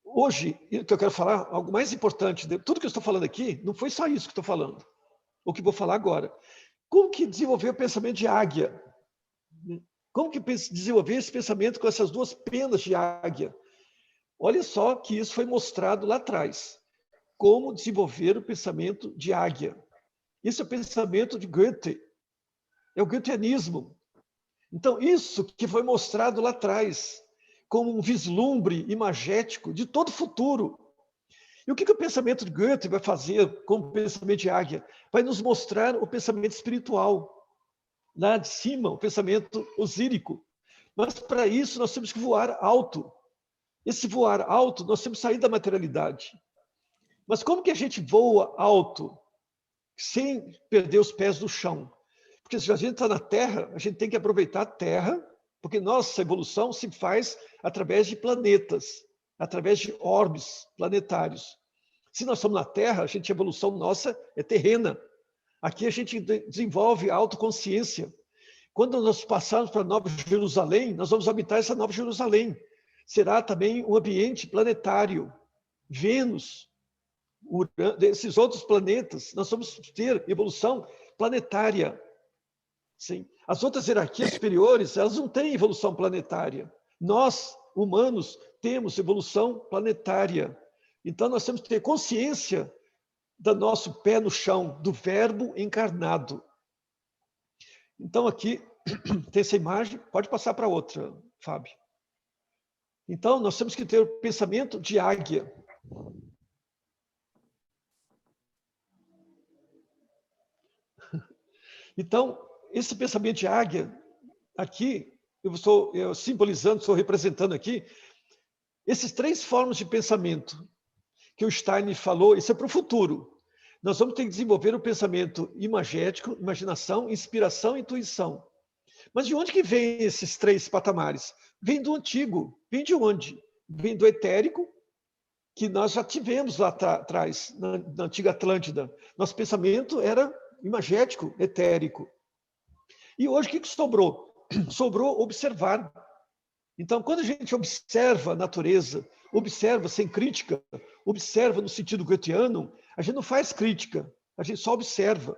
Hoje, o que eu quero falar, algo mais importante, tudo que eu estou falando aqui, não foi só isso que estou falando, o que vou falar agora. Como que desenvolver o pensamento de águia? Como que desenvolver esse pensamento com essas duas penas de águia? Olha só que isso foi mostrado lá atrás. Como desenvolver o pensamento de águia. Esse é o pensamento de Goethe. É o goetheanismo. Então, isso que foi mostrado lá atrás, como um vislumbre imagético de todo o futuro. E o que o pensamento de Goethe vai fazer como pensamento de águia? Vai nos mostrar o pensamento espiritual. Lá de cima, o pensamento osírico. Mas, para isso, nós temos que voar alto. Esse voar alto, nós temos que sair da materialidade. Mas como que a gente voa alto sem perder os pés do chão? Porque se a gente está na Terra, a gente tem que aproveitar a Terra, porque nossa evolução se faz através de planetas, através de orbes planetários. Se nós estamos na Terra, a evolução nossa é terrena. Aqui a gente desenvolve a autoconsciência. Quando nós passarmos para Nova Jerusalém, nós vamos habitar essa Nova Jerusalém. Será também um ambiente planetário. Vênus, Urano, esses outros planetas, nós vamos ter evolução planetária. Sim. As outras hierarquias superiores, elas não têm evolução planetária. Nós, humanos, temos evolução planetária. Então, nós temos que ter consciência do nosso pé no chão, do verbo encarnado. Então, aqui tem essa imagem. Pode passar para outra, Fábio. Então, nós temos que ter o pensamento de águia. Então, esse pensamento de águia, aqui, eu estou simbolizando, estou representando aqui, esses 3 formas de pensamento que o Stein falou, isso é para o futuro. Nós vamos ter que desenvolver o pensamento imagético, imaginação, inspiração e intuição. Mas de onde que vem esses 3 patamares? Vem do antigo. Vem de onde? Vem do etérico, que nós já tivemos lá atrás, na antiga Atlântida. Nosso pensamento era imagético, etérico. E hoje o que sobrou? Sobrou observar. Então, quando a gente observa a natureza, observa sem crítica, observa no sentido goetheano, a gente não faz crítica, a gente só observa.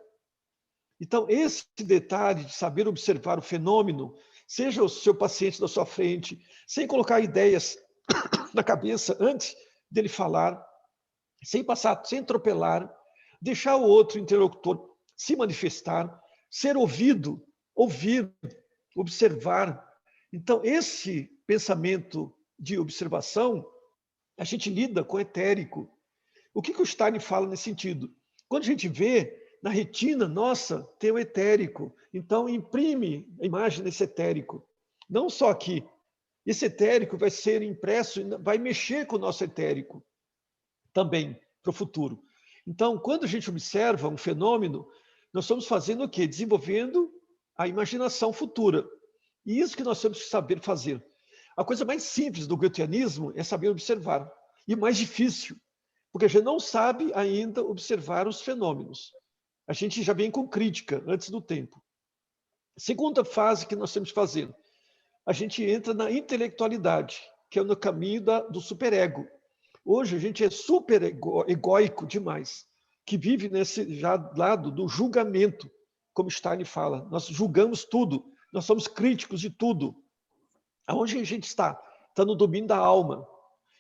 Então, esse detalhe de saber observar o fenômeno, seja o seu paciente na sua frente, sem colocar ideias na cabeça antes dele falar, sem atropelar, deixar o outro interlocutor se manifestar, ser ouvido, ouvir, observar. Então, esse pensamento de observação, a gente lida com o etérico. O que o Stein fala nesse sentido? Quando a gente vê, na retina nossa, tem o etérico. Então, imprime a imagem desse etérico. Não só aqui. Esse etérico vai ser impresso, vai mexer com o nosso etérico também, para o futuro. Então, quando a gente observa um fenômeno, nós estamos fazendo o quê? Desenvolvendo a imaginação futura. E isso que nós temos que saber fazer. A coisa mais simples do goetheanismo é saber observar. E mais difícil, porque a gente não sabe ainda observar os fenômenos. A gente já vem com crítica antes do tempo. Segunda fase que nós temos que fazer. A gente entra na intelectualidade, que é no caminho do superego. Hoje a gente é super egóico demais, que vive nesse já lado do julgamento, como Stein fala. Nós julgamos tudo, nós somos críticos de tudo. Aonde a gente está? Está no domínio da alma.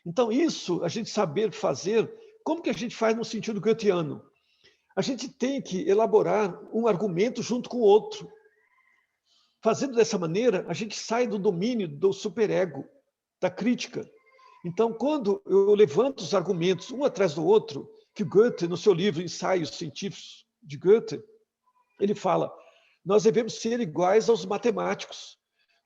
Então isso, a gente saber fazer, como que a gente faz no sentido goetheano? A gente tem que elaborar um argumento junto com o outro. Fazendo dessa maneira, a gente sai do domínio do superego, da crítica. Então, quando eu levanto os argumentos um atrás do outro, que Goethe, no seu livro Ensaios Científicos de Goethe, ele fala, nós devemos ser iguais aos matemáticos,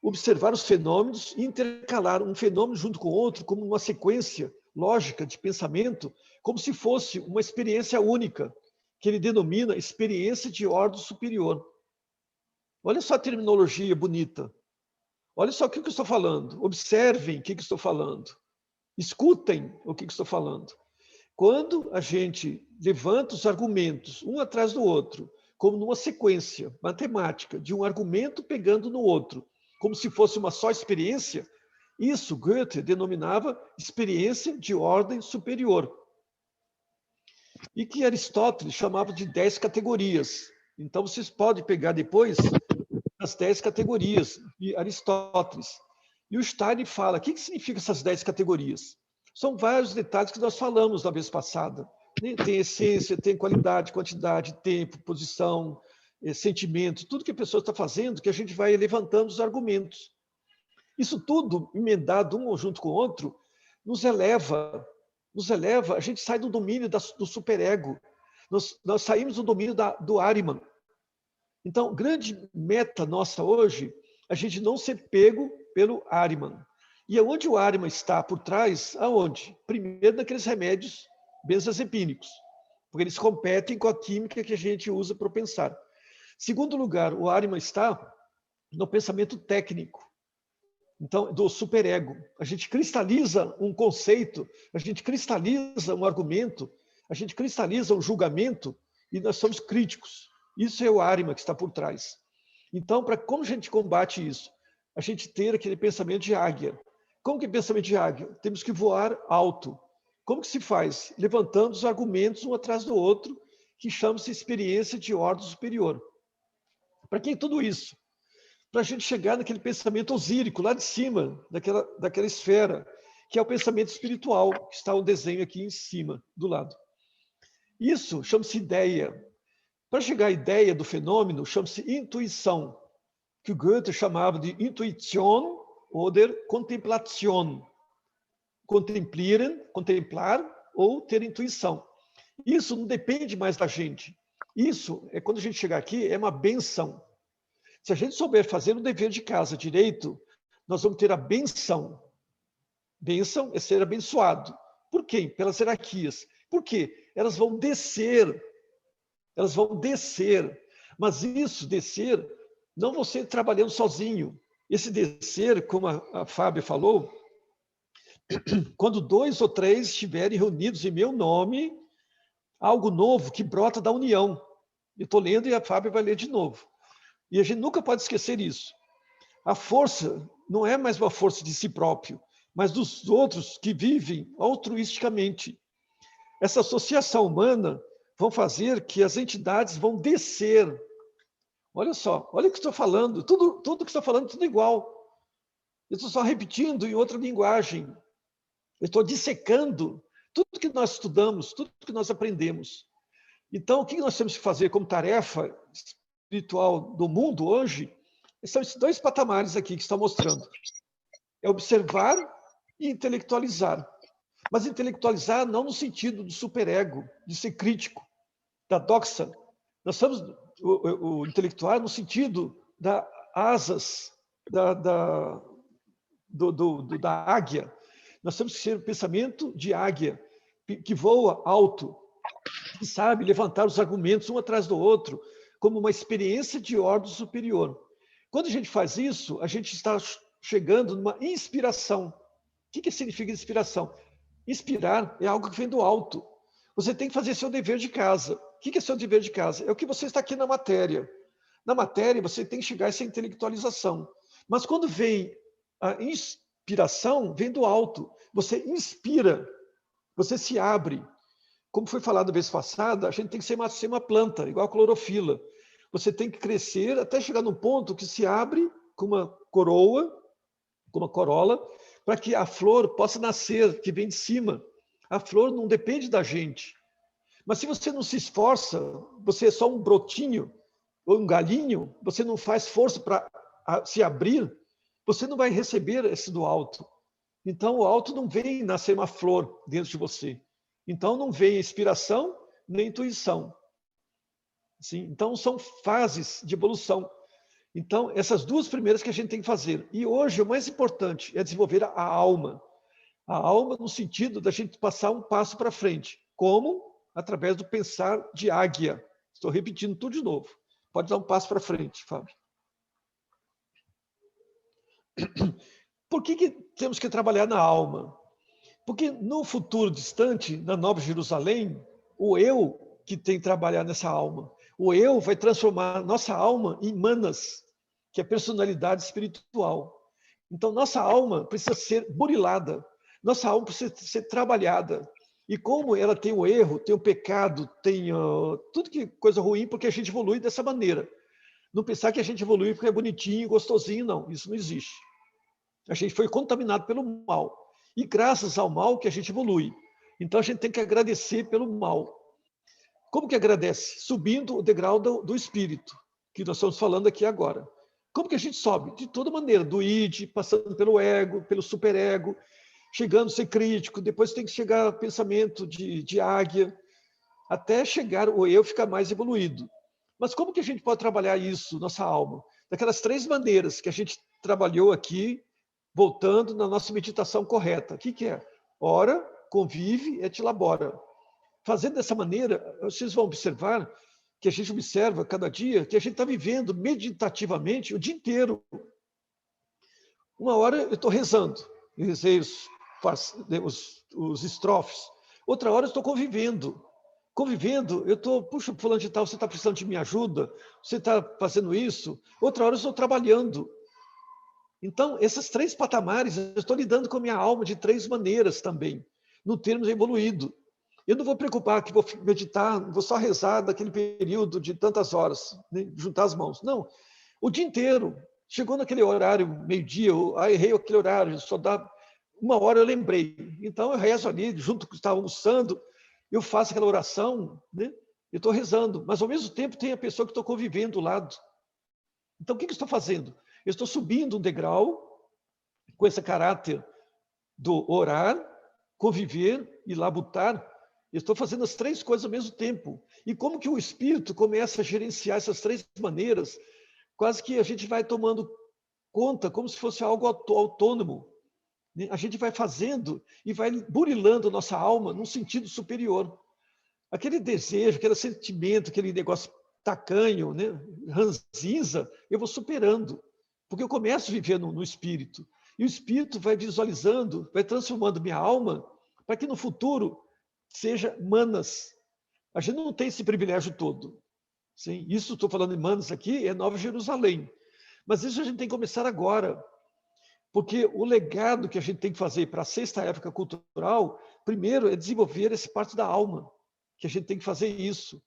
observar os fenômenos e intercalar um fenômeno junto com o outro como uma sequência lógica de pensamento, como se fosse uma experiência única, que ele denomina experiência de ordem superior. Olha só a terminologia bonita. Olha só o que eu estou falando. Observem o que eu estou falando. Escutem o que eu estou falando. Quando a gente levanta os argumentos um atrás do outro, como numa sequência matemática de um argumento pegando no outro, como se fosse uma só experiência, isso Goethe denominava experiência de ordem superior. E que Aristóteles chamava de 10 categorias. Então, vocês podem pegar depois as 10 categorias de Aristóteles. E o Stein fala, o que significa essas 10 categorias? São vários detalhes que nós falamos na vez passada. Tem essência, tem qualidade, quantidade, tempo, posição, sentimento, tudo que a pessoa está fazendo, que a gente vai levantando os argumentos. Isso tudo, emendado um junto com o outro, nos eleva, a gente sai do domínio do superego, nós saímos do domínio do Ahriman. Então, grande meta nossa hoje, a gente não ser pego pelo Ahriman. E onde o Ahriman está por trás? Aonde? Primeiro, naqueles remédios benzodiazepínicos, porque eles competem com a química que a gente usa para pensar. Segundo lugar, o Ahriman está no pensamento técnico. Então, do superego. A gente cristaliza um conceito, a gente cristaliza um argumento, a gente cristaliza um julgamento e nós somos críticos. Isso é o Ahriman que está por trás. Então, como a gente combate isso? A gente ter aquele pensamento de águia. Como que é pensamento de águia? Temos que voar alto. Como que se faz? Levantando os argumentos um atrás do outro, que chama-se experiência de ordem superior. Para quem tudo isso? Para a gente chegar naquele pensamento osírico, lá de cima, daquela esfera, que é o pensamento espiritual, que está o desenho aqui em cima, do lado. Isso chama-se ideia. Para chegar à ideia do fenômeno, chama-se intuição, que o Goethe chamava de Intuition oder Contemplation. Contemplar ou ter intuição. Isso não depende mais da gente. Isso, quando a gente chegar aqui, é uma benção. Se a gente souber fazer o dever de casa direito, nós vamos ter a benção. Bênção é ser abençoado. Por quê? Pelas hierarquias. Por quê? Elas vão descer. Elas vão descer. Mas isso, descer, não você trabalhando sozinho. Esse descer, como a Fábia falou, quando 2 ou 3 estiverem reunidos em meu nome, algo novo que brota da união. Eu estou lendo e a Fábia vai ler de novo. E a gente nunca pode esquecer isso. A força não é mais uma força de si próprio, mas dos outros que vivem altruisticamente. Essa associação humana vão fazer que as entidades vão descer. Olha só, olha o que estou falando. Tudo que estou falando, tudo igual. Eu estou só repetindo em outra linguagem. Eu estou dissecando tudo que nós estudamos, tudo que nós aprendemos. Então, o que nós temos que fazer como tarefa espiritual do mundo hoje? São esses 2 patamares aqui que estão mostrando. É observar e intelectualizar. Mas intelectualizar não no sentido do superego, de ser crítico, da doxa. Nós estamos o intelectual no sentido das asas da águia. Nós temos que ser o pensamento de águia, que voa alto, que sabe levantar os argumentos um atrás do outro, como uma experiência de ordem superior. Quando a gente faz isso, a gente está chegando numa inspiração. O que significa inspiração? Inspirar é algo que vem do alto. Você tem que fazer seu dever de casa. O que é seu dever de casa? É o que você está aqui na matéria. Na matéria, você tem que chegar a essa intelectualização. Mas quando vem a inspiração, vem do alto. Você inspira, você se abre. Como foi falado na vez passada, a gente tem que ser uma planta, igual a clorofila. Você tem que crescer até chegar num ponto que se abre com uma coroa, com uma corola, para que a flor possa nascer, que vem de cima. A flor não depende da gente. Mas se você não se esforça, você é só um brotinho, ou um galinho, você não faz força para se abrir, você não vai receber esse do alto. Então, o alto não vem nascer uma flor dentro de você. Então, não vem inspiração nem intuição. Sim? Então, são fases de evolução. Então, essas 2 primeiras que a gente tem que fazer. E hoje, o mais importante é desenvolver a alma. A alma no sentido da gente passar um passo para frente. Como? Através do pensar de águia. Estou repetindo tudo de novo. Pode dar um passo para frente, Fábio. Por que temos que trabalhar na alma? Porque no futuro distante, na Nova Jerusalém, o eu que tem que trabalhar nessa alma. O eu vai transformar nossa alma em manas, que é a personalidade espiritual. Então, nossa alma precisa ser burilada. Nossa alma precisa ser trabalhada. E como ela tem o erro, tem o pecado, tem tudo que coisa ruim, porque a gente evolui dessa maneira. Não pensar que a gente evolui porque é bonitinho, gostosinho, não. Isso não existe. A gente foi contaminado pelo mal. E graças ao mal que a gente evolui. Então, a gente tem que agradecer pelo mal. Como que agradece? Subindo o degrau do espírito, que nós estamos falando aqui agora. Como que a gente sobe? De toda maneira, do id, passando pelo ego, pelo superego, chegando a ser crítico, depois tem que chegar ao pensamento de águia, até chegar o eu ficar mais evoluído. Mas como que a gente pode trabalhar isso, nossa alma? Daquelas 3 maneiras que a gente trabalhou aqui, voltando na nossa meditação correta. O que é? Ora, convive et labora. Fazendo dessa maneira, vocês vão observar que a gente observa cada dia que a gente está vivendo meditativamente o dia inteiro. Uma hora eu estou rezando, eu rezei os estrofes. Outra hora eu estou convivendo. Convivendo, eu estou, puxa, fulano de tal, você está precisando de minha ajuda? Você está fazendo isso? Outra hora eu estou trabalhando. Então, esses 3 patamares, eu estou lidando com a minha alma de 3 maneiras também, no termos evoluído. Eu não vou preocupar que vou meditar, vou só rezar daquele período de tantas horas, né, juntar as mãos. Não, o dia inteiro. Chegou naquele horário, meio-dia, errei aquele horário, só dá 1 hora eu lembrei. Então, eu rezo ali, junto com o que estava almoçando, eu faço aquela oração, né? Eu estou rezando, mas ao mesmo tempo tem a pessoa que estou convivendo do lado. Então, o que eu estou fazendo? Eu estou subindo um degrau com esse caráter do orar, conviver e labutar. Eu estou fazendo as 3 coisas ao mesmo tempo. E como que o espírito começa a gerenciar essas 3 maneiras, quase que a gente vai tomando conta, como se fosse algo autônomo. A gente vai fazendo e vai burilando nossa alma num sentido superior. Aquele desejo, aquele sentimento, aquele negócio tacanho, né, ranzinza, eu vou superando. Porque eu começo a viver no espírito. E o espírito vai visualizando, vai transformando minha alma para que no futuro seja manas. A gente não tem esse privilégio todo. Sim, isso estou falando em manas aqui, é Nova Jerusalém. Mas isso a gente tem que começar agora. Porque o legado que a gente tem que fazer para a 6ª época cultural, primeiro é desenvolver essa parte da alma, que a gente tem que fazer isso.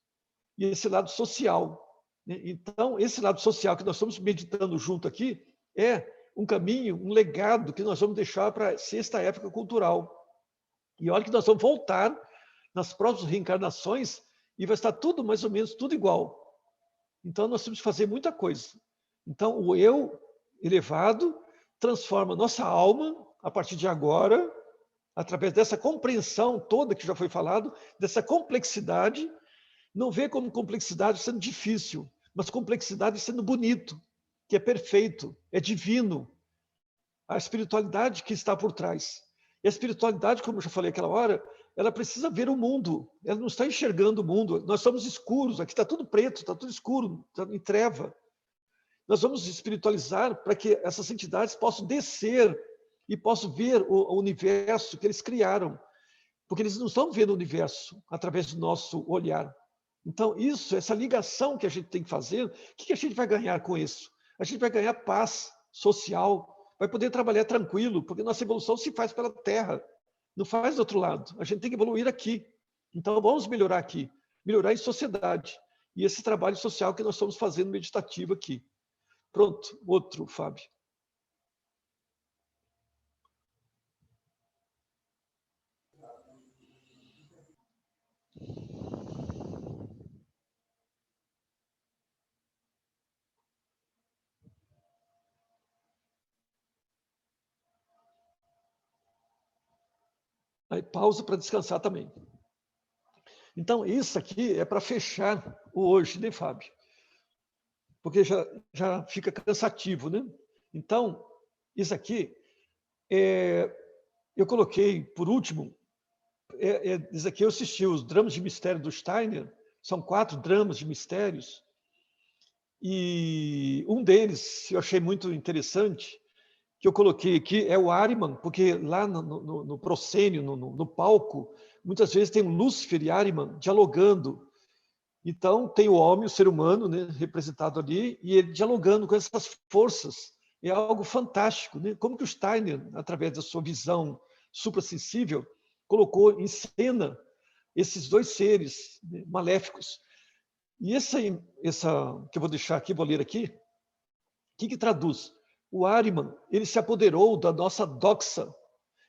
E esse lado social. Então, esse lado social que nós estamos meditando junto aqui é um caminho, um legado que nós vamos deixar para a 6ª época cultural. E olha que nós vamos voltar nas próximas reencarnações e vai estar tudo mais ou menos tudo igual. Então, nós temos que fazer muita coisa. Então, o eu elevado transforma nossa alma, a partir de agora, através dessa compreensão toda que já foi falado, dessa complexidade, não vê como complexidade sendo difícil, mas complexidade sendo bonito, que é perfeito, é divino. A espiritualidade que está por trás. E a espiritualidade, como eu já falei aquela hora, ela precisa ver o mundo, ela não está enxergando o mundo. Nós somos escuros, aqui está tudo preto, está tudo escuro, está em treva. Nós vamos espiritualizar para que essas entidades possam descer e possam ver o universo que eles criaram. Porque eles não estão vendo o universo através do nosso olhar. Então, isso, essa ligação que a gente tem que fazer, o que a gente vai ganhar com isso? A gente vai ganhar paz social, vai poder trabalhar tranquilo, porque nossa evolução se faz pela Terra, não faz do outro lado. A gente tem que evoluir aqui. Então, vamos melhorar aqui, melhorar em sociedade. E esse trabalho social que nós estamos fazendo meditativo aqui. Pronto, outro, Fábio. Aí pausa para descansar também. Então, isso aqui é para fechar o hoje, né, Fábio? Porque já fica cansativo, né? Então, isso aqui, eu coloquei, por último, isso aqui eu assisti os dramas de mistério do Steiner, são 4 dramas de mistérios, e um deles eu achei muito interessante, que eu coloquei aqui, é o Ahriman, porque lá no proscênio, no palco, muitas vezes tem o Lúcifer e Ahriman dialogando. Então, tem o homem, o ser humano, né, representado ali, e ele dialogando com essas forças. É algo fantástico, né? Como que o Steiner, através da sua visão suprassensível, colocou em cena esses 2 seres, né, maléficos. E essa que eu vou deixar aqui, vou ler aqui, o que traduz? O Ahriman, ele se apoderou da nossa doxa.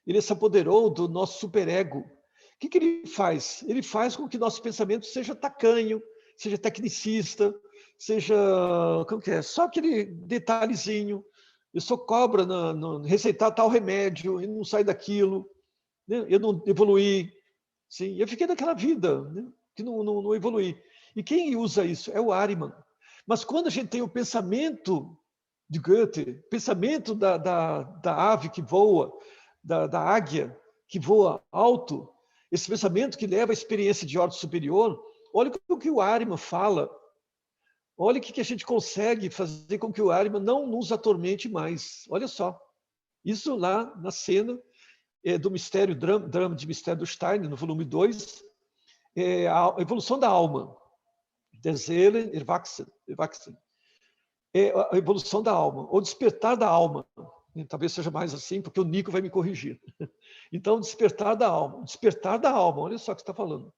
ele se apoderou do nosso superego. O que ele faz? Ele faz com que nosso pensamento seja tacanho, seja tecnicista, seja, como que é? Só aquele detalhezinho. Eu sou cobra no receitar tal remédio e não sai daquilo, né? Eu não evoluí. Sim, eu fiquei naquela vida, né? Que não evoluí. E quem usa isso? É o Ariman. Mas quando a gente tem o pensamento de Goethe, pensamento da ave que voa, da águia que voa alto, esse pensamento que leva à experiência de ordem superior, olha o que o Ariman fala. Olha o que a gente consegue fazer com que o Ariman não nos atormente mais. Olha só. Isso lá na cena do Mistério, Drama de Mistério do Stein, no volume 2, a evolução da alma. Der Seele erwachsen. A evolução da alma, ou despertar da alma. Talvez seja mais assim, porque o Nico vai me corrigir. Então, despertar da alma. Despertar da alma, olha só o que você está falando.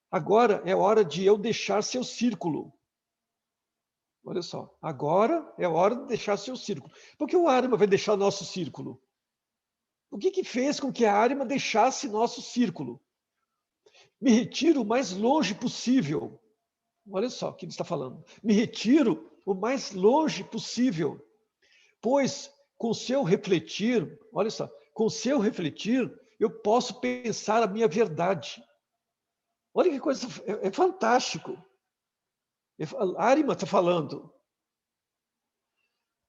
Agora é hora de eu deixar seu círculo. Olha só, agora é hora de deixar seu círculo. Por que o Ariman vai deixar nosso círculo? O que fez com que a Ariman deixasse nosso círculo? Me retiro o mais longe possível. Olha só o que ele está falando. Me retiro o mais longe possível, pois com seu refletir, olha só, com seu refletir, eu posso pensar a minha verdade. Olha que coisa, é fantástico. Ariman está falando.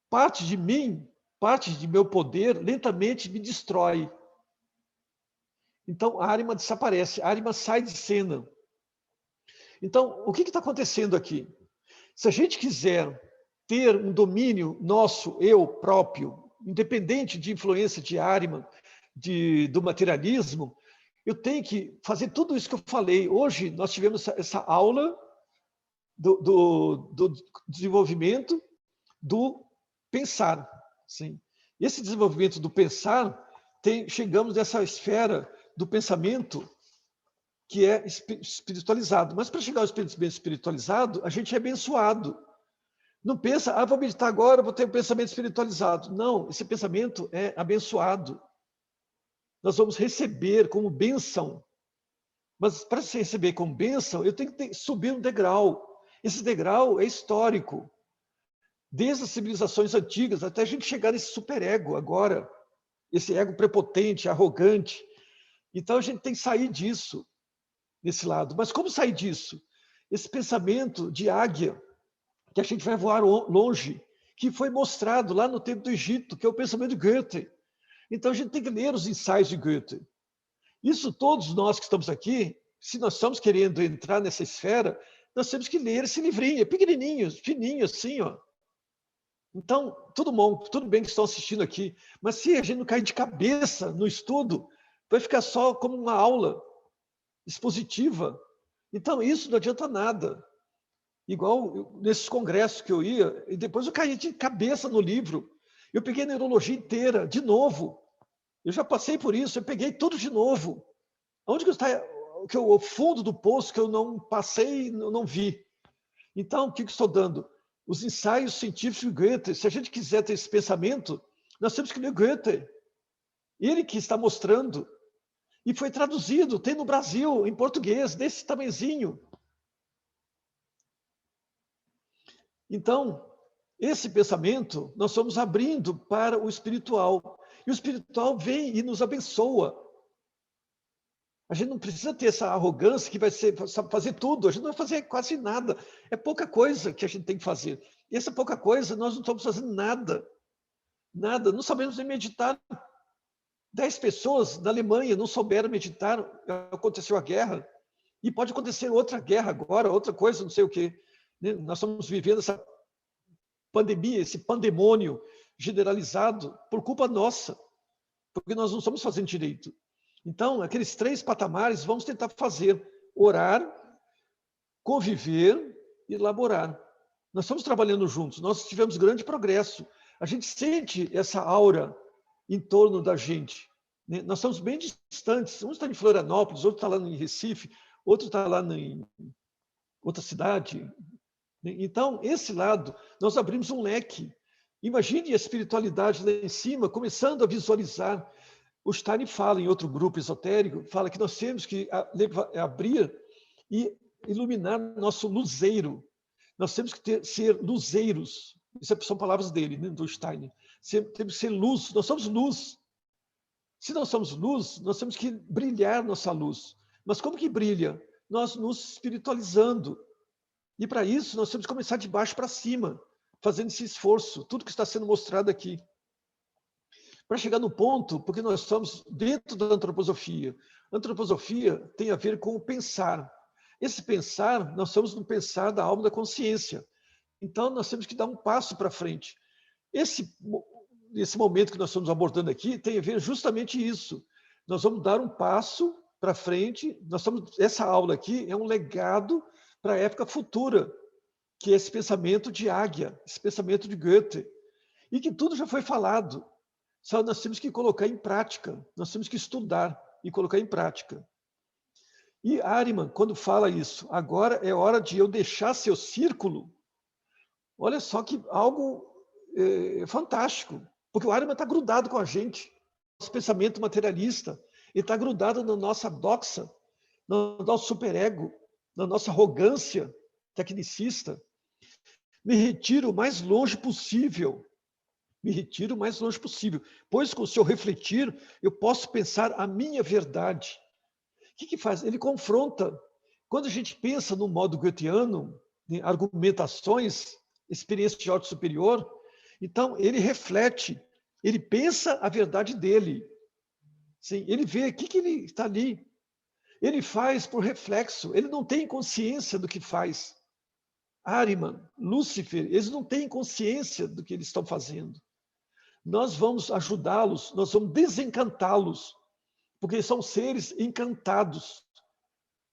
Parte de mim, parte de meu poder, lentamente me destrói. Então, Ariman desaparece, Ariman sai de cena. Então, o que está acontecendo aqui? Se a gente quiser ter um domínio nosso, eu próprio, independente de influência de Ariman, do materialismo, eu tenho que fazer tudo isso que eu falei. Hoje, nós tivemos essa aula do desenvolvimento do pensar. Sim. Esse desenvolvimento do pensar, chegamos nessa esfera do pensamento que é espiritualizado. Mas para chegar ao pensamento espiritualizado, a gente é abençoado. Não pensa, vou meditar agora, vou ter um pensamento espiritualizado. Não, esse pensamento é abençoado. Nós vamos receber como bênção. Mas para se receber como bênção, eu tenho que subir um degrau. Esse degrau é histórico. Desde as civilizações antigas, até a gente chegar nesse superego agora. Esse ego prepotente, arrogante. Então a gente tem que sair disso, nesse lado. Mas como sair disso? Esse pensamento de águia, que a gente vai voar longe, que foi mostrado lá no tempo do Egito, que é o pensamento de Goethe. Então a gente tem que ler os ensaios de Goethe. Isso todos nós que estamos aqui, se nós estamos querendo entrar nessa esfera, nós temos que ler esse livrinho, é pequenininho, fininho assim, ó. Então, tudo bem que estão assistindo aqui, mas se a gente não cair de cabeça no estudo, vai ficar só como uma aula expositiva. Então, isso não adianta nada. Igual nesses congressos que eu ia, e depois eu caí de cabeça no livro. Eu peguei a neurologia inteira, de novo. Eu já passei por isso, eu peguei tudo de novo. Onde que está o fundo do poço que eu não passei, não vi? Então, o que estou dando? Os ensaios científicos de Goethe. Se a gente quiser ter esse pensamento, nós temos que ler Goethe. Ele que está mostrando. E foi traduzido, tem no Brasil, em português, desse tamanhozinho. Então, esse pensamento, nós estamos abrindo para o espiritual. E o espiritual vem e nos abençoa. A gente não precisa ter essa arrogância que vai fazer tudo. A gente não vai fazer quase nada. É pouca coisa que a gente tem que fazer. E essa pouca coisa, nós não estamos fazendo nada. Nada. Não sabemos nem meditar. 10 pessoas na Alemanha não souberam meditar. Aconteceu a guerra. E pode acontecer outra guerra agora, outra coisa, não sei o quê. Nós estamos vivendo essa pandemia, esse pandemônio generalizado por culpa nossa. Porque nós não estamos fazendo direito. Então, aqueles 3 patamares, vamos tentar fazer: orar, conviver e elaborar. Nós estamos trabalhando juntos, nós tivemos grande progresso. A gente sente essa aura em torno da gente. Nós estamos bem distantes. Um está em Florianópolis, outro está lá em Recife, outro está lá em outra cidade. Então, esse lado, nós abrimos um leque. Imagine a espiritualidade lá em cima, começando a visualizar. O Stein fala em outro grupo esotérico, fala que nós temos que abrir e iluminar nosso luzeiro. Nós temos que ser luzeiros. Isso são palavras dele, né, do Stein. Temos que ser luz, nós somos luz. Se nós somos luz, nós temos que brilhar nossa luz. Mas como que brilha? Nós nos espiritualizando. E para isso, nós temos que começar de baixo para cima, fazendo esse esforço, tudo que está sendo mostrado aqui. Para chegar no ponto, porque nós estamos dentro da antroposofia. A antroposofia tem a ver com o pensar. Esse pensar, nós estamos no pensar da alma da consciência. Então, nós temos que dar um passo para frente. Esse momento que nós estamos abordando aqui tem a ver justamente isso. Nós vamos dar um passo para frente. Essa aula aqui é um legado para a época futura, que é esse pensamento de águia, esse pensamento de Goethe, e que tudo já foi falado. Só nós temos que colocar em prática, nós temos que estudar e colocar em prática. E Ahriman, quando fala isso, agora é hora de eu deixar seu círculo, olha só que algo fantástico, porque o Ahriman está grudado com a gente, nosso pensamento materialista, ele está grudado na nossa doxa, no nosso superego, na nossa arrogância tecnicista. Me retiro o mais longe possível. Me retiro o mais longe possível, pois com o seu refletir, eu posso pensar a minha verdade. O que faz? Ele confronta. Quando a gente pensa no modo goetheano, em argumentações, experiência de ordem superior, então ele reflete, ele pensa a verdade dele. Sim, ele vê o que ele está ali. Ele faz por reflexo, ele não tem consciência do que faz. Ahriman, Lúcifer, eles não têm consciência do que eles estão fazendo. Nós vamos ajudá-los, nós vamos desencantá-los, porque são seres encantados.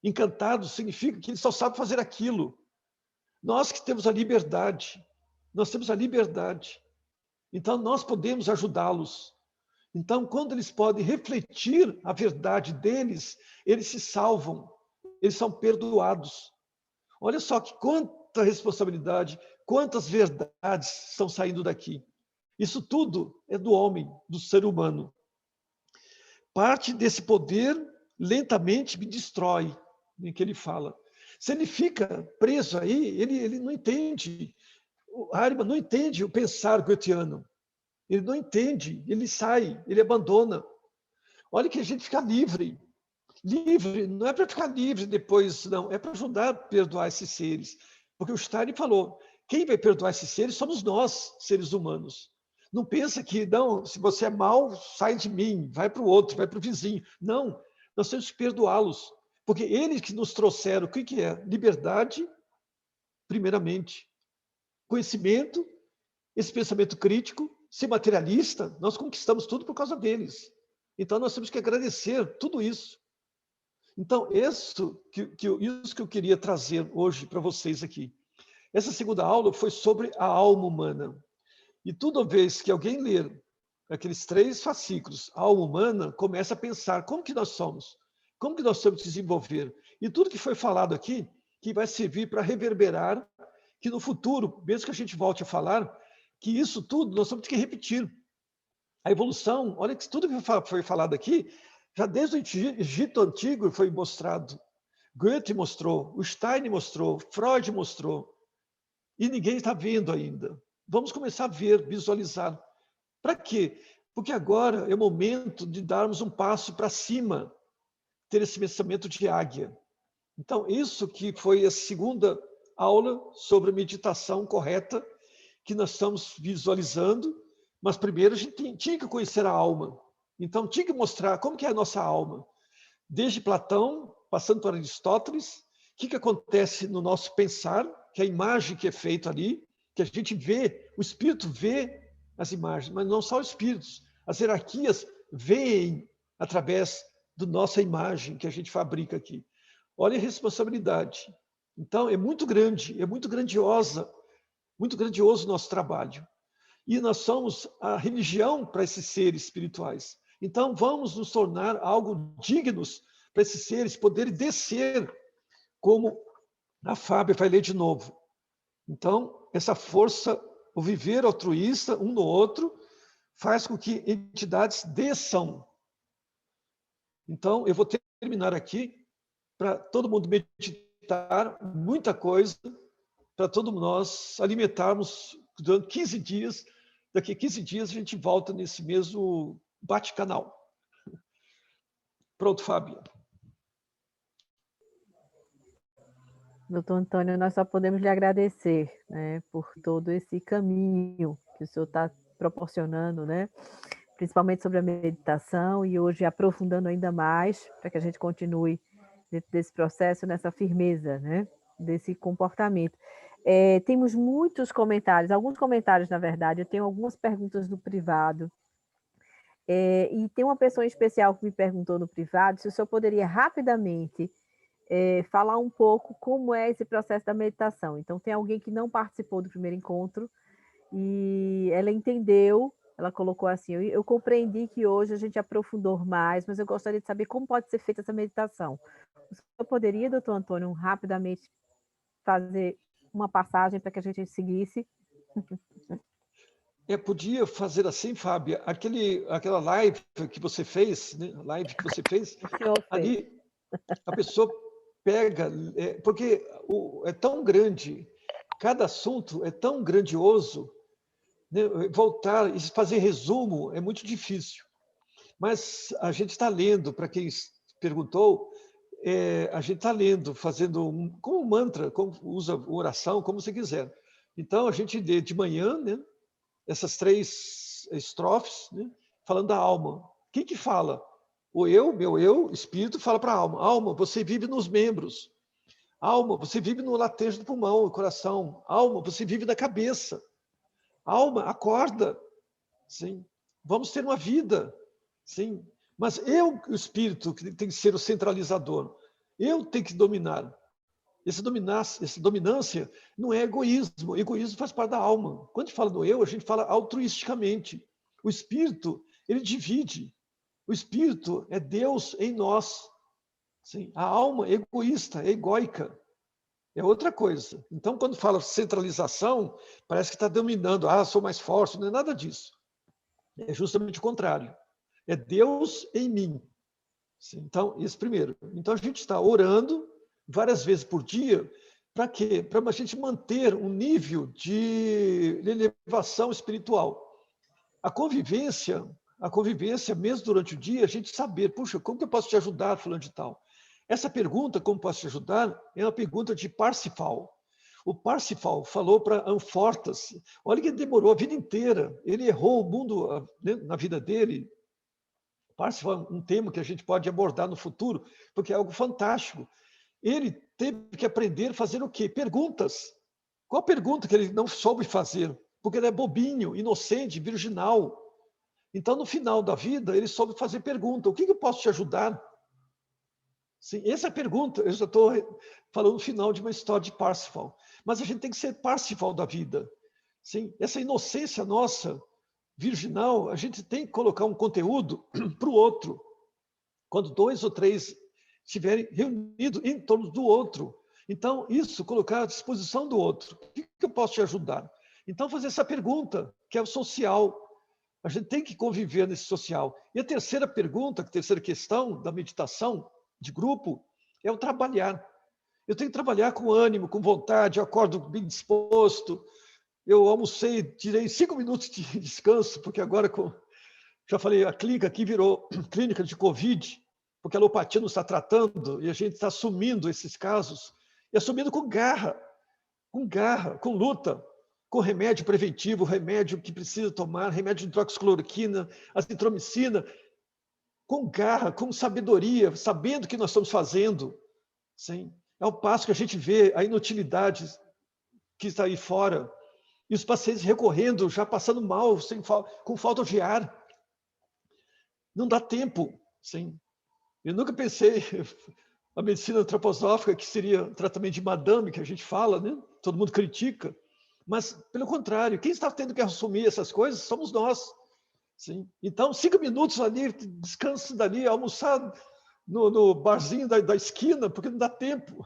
Encantados significa que eles só sabem fazer aquilo. Nós que temos a liberdade, nós temos a liberdade. Então, nós podemos ajudá-los. Então, quando eles podem refletir a verdade deles, eles se salvam, eles são perdoados. Olha só que quanta responsabilidade, quantas verdades estão saindo daqui. Isso tudo é do homem, do ser humano. Parte desse poder lentamente me destrói, em que ele fala. Se ele fica preso aí, ele não entende. O Ahriman não entende o pensar goetheano. Ele não entende, ele sai, ele abandona. Olha que a gente fica livre. Livre, não é para ficar livre depois, não. É para ajudar a perdoar esses seres. Porque o Stein falou, quem vai perdoar esses seres somos nós, seres humanos. Não pensa que, não, se você é mau, sai de mim, vai para o outro, vai para o vizinho. Não, nós temos que perdoá-los. Porque eles que nos trouxeram, o que é? Liberdade, primeiramente. Conhecimento, esse pensamento crítico, ser materialista, nós conquistamos tudo por causa deles. Então, nós temos que agradecer tudo isso. Então, isso que eu queria trazer hoje para vocês aqui. Essa segunda aula foi sobre a alma humana. E toda vez que alguém ler aqueles 3 fascículos, a alma humana, começa a pensar como que nós somos, como que nós temos que desenvolver. E tudo que foi falado aqui, que vai servir para reverberar, que no futuro, mesmo que a gente volte a falar, que isso tudo nós temos que repetir. A evolução, olha que tudo que foi falado aqui, já desde o Egito Antigo foi mostrado. Goethe mostrou, o Stein mostrou, Freud mostrou. E ninguém está vendo ainda. Vamos começar a ver, visualizar. Para quê? Porque agora é o momento de darmos um passo para cima, ter esse pensamento de águia. Então, isso que foi a segunda aula sobre a meditação correta, que nós estamos visualizando, mas primeiro a gente tinha que conhecer a alma. Então, tinha que mostrar como que é a nossa alma. Desde Platão, passando por Aristóteles, o que acontece no nosso pensar, que é a imagem que é feita ali, que a gente vê, o espírito vê as imagens, mas não só os espíritos. As hierarquias veem através da nossa imagem que a gente fabrica aqui. Olha a responsabilidade. Então, é muito grande, é muito grandioso o nosso trabalho. E nós somos a religião para esses seres espirituais. Então, vamos nos tornar algo dignos para esses seres poderem descer, como a Fábia vai ler de novo. Então, essa força, o viver altruísta um no outro, faz com que entidades desçam Então, eu vou terminar aqui para todo mundo meditar muita coisa, para todos nós alimentarmos durante 15 dias. Daqui a 15 dias a gente volta nesse mesmo bate-canal. Pronto, Fábio. Doutor Antônio, nós só podemos lhe agradecer, né, por todo esse caminho que o senhor está proporcionando, né, principalmente sobre a meditação, e hoje aprofundando ainda mais, para que a gente continue dentro desse processo, nessa firmeza, né, desse comportamento. Temos muitos comentários, alguns comentários, na verdade, eu tenho algumas perguntas no privado, e tem uma pessoa em especial que me perguntou no privado se o senhor poderia rapidamente falar um pouco como é esse processo da meditação. Então, tem alguém que não participou do primeiro encontro e ela entendeu, ela colocou assim, eu compreendi que hoje a gente aprofundou mais, mas eu gostaria de saber como pode ser feita essa meditação. O senhor poderia, doutor Antônio, rapidamente fazer uma passagem para que a gente seguisse? Podia fazer assim, Fábia, aquela live que você fez, né? Ali a pessoa pega, porque é tão grande, cada assunto é tão grandioso, né? Voltar e fazer resumo é muito difícil. Mas a gente está lendo, para quem perguntou, a gente está lendo, fazendo como um mantra, como usa oração, como você quiser. Então, a gente lê de manhã, né, essas 3 estrofes, né, falando da alma. Quem que fala? O eu, meu eu, espírito, fala para a alma. Alma, você vive nos membros. Alma, você vive no latejo do pulmão, no coração. Alma, você vive na cabeça. Alma, acorda. Sim. Vamos ter uma vida. Sim. Mas eu, o espírito, que tem que ser o centralizador. Eu tenho que dominar. Essa dominância não é egoísmo. Egoísmo faz parte da alma. Quando a gente fala do eu, a gente fala altruisticamente. O espírito, ele divide. O espírito é Deus em nós. Sim. A alma é egoísta, é egóica. É outra coisa. Então, quando fala centralização, parece que está dominando. Sou mais forte. Não é nada disso. É justamente o contrário. É Deus em mim. Sim. Então, isso primeiro. Então, a gente está orando várias vezes por dia. Para quê? Para a gente manter um nível de elevação espiritual. A convivência, mesmo durante o dia, a gente saber, puxa, como que eu posso te ajudar, fulano de tal? Essa pergunta, como posso te ajudar, é uma pergunta de Parsifal. O Parsifal falou para Amfortas, olha que ele demorou a vida inteira, ele errou o mundo, né, na vida dele. Parsifal é um tema que a gente pode abordar no futuro, porque é algo fantástico. Ele teve que aprender a fazer o quê? Perguntas. Qual pergunta que ele não soube fazer? Porque ele é bobinho, inocente, virginal. Então, no final da vida, ele soube fazer pergunta. O que eu posso te ajudar? Sim, essa é a pergunta. Eu já estou falando no final de uma história de Parsifal. Mas a gente tem que ser Parsifal da vida. Sim, essa inocência nossa, virginal, a gente tem que colocar um conteúdo para o outro. Quando 2 ou 3 estiverem reunidos em torno do outro. Então, isso, colocar à disposição do outro. O que eu posso te ajudar? Então, fazer essa pergunta, que é o social. A gente tem que conviver nesse social. E a terceira pergunta, a terceira questão da meditação de grupo, é o trabalhar. Eu tenho que trabalhar com ânimo, com vontade, eu acordo bem disposto. Eu almocei, tirei 5 minutos de descanso, porque agora, já falei, a clínica aqui virou clínica de Covid, porque a alopatia não está tratando e a gente está assumindo esses casos, e assumindo com garra, com luta, com remédio preventivo, remédio que precisa tomar, remédio de hidroxicloroquina, azitromicina, com garra, com sabedoria, sabendo o que nós estamos fazendo. Sim. Ao passo que a gente vê a inutilidade que está aí fora, e os pacientes recorrendo, já passando mal, com falta de ar. Não dá tempo. Sim. Eu nunca pensei a medicina antroposófica, que seria tratamento de madame, que a gente fala, né? Todo mundo critica. Mas, pelo contrário, quem está tendo que assumir essas coisas somos nós. Sim. Então, 5 minutos ali, descanso dali, almoçar no barzinho da esquina, porque não dá tempo.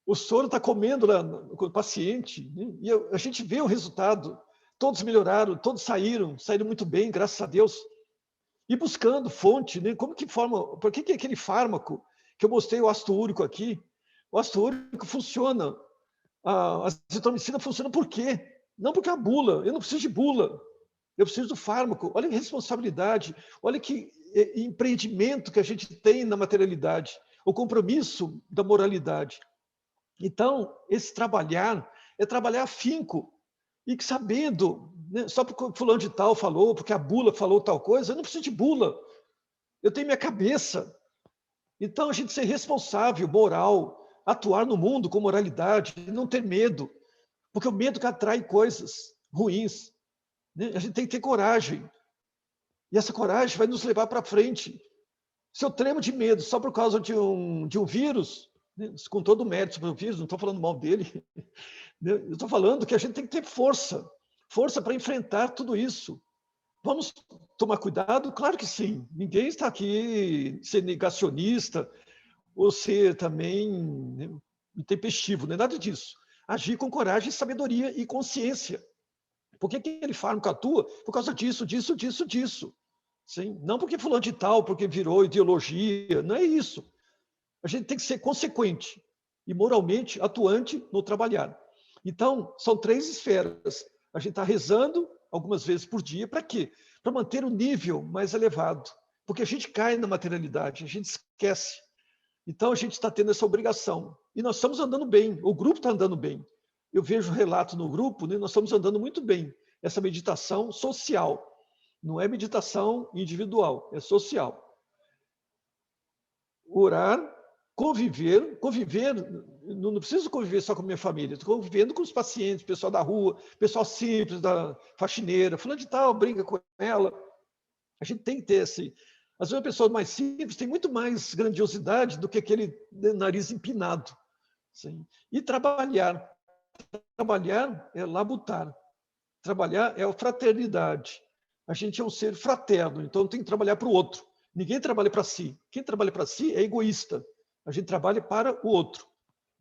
O soro está comendo lá com o paciente, né? E a gente vê o resultado. Todos melhoraram, todos saíram muito bem, graças a Deus. E buscando fonte, né? Como que forma, por que aquele fármaco que eu mostrei, o ácido úrico aqui, o ácido úrico funciona, a azitromicina funciona por quê? Não porque a bula, eu não preciso de bula, eu preciso do fármaco. Olha que responsabilidade, olha que empreendimento que a gente tem na materialidade, o compromisso da moralidade. Então, esse trabalhar é trabalhar afinco, e que sabendo, né, só porque fulano de tal falou, porque a bula falou tal coisa, eu não preciso de bula, eu tenho minha cabeça. Então, a gente ser responsável, moral, atuar no mundo com moralidade, não ter medo, porque o medo que atrai coisas ruins. Né? A gente tem que ter coragem, e essa coragem vai nos levar para frente. Se eu tremo de medo só por causa de um vírus, né, com todo o mérito sobre o vírus, não estou falando mal dele, eu estou falando que a gente tem que ter força, força para enfrentar tudo isso. Vamos tomar cuidado? Claro que sim. Ninguém está aqui ser negacionista ou ser também, né, intempestivo, não é nada disso. Agir com coragem, sabedoria e consciência. Por que aquele fármaco atua? Por causa disso, disso, disso, disso. Sim? Não porque fulano de tal, porque virou ideologia, não é isso. A gente tem que ser consequente e moralmente atuante no trabalhar. Então, são 3 esferas. A gente está rezando algumas vezes por dia, para quê? Para manter o nível mais elevado. Porque a gente cai na materialidade, a gente esquece. Então, a gente está tendo essa obrigação. E nós estamos andando bem, o grupo está andando bem. Eu vejo relato no grupo, né, nós estamos andando muito bem. Essa meditação social. Não é meditação individual, é social. Orar, conviver, não preciso conviver só com a minha família, estou convivendo com os pacientes, pessoal da rua, pessoal simples, da faxineira, fulano de tal, brinca com ela. A gente tem que ter esse... Às vezes, a pessoa mais simples tem muito mais grandiosidade do que aquele nariz empinado. Sim? E trabalhar. Trabalhar é labutar. Trabalhar é a fraternidade. A gente é um ser fraterno, então tem que trabalhar para o outro. Ninguém trabalha para si. Quem trabalha para si é egoísta. A gente trabalha para o outro.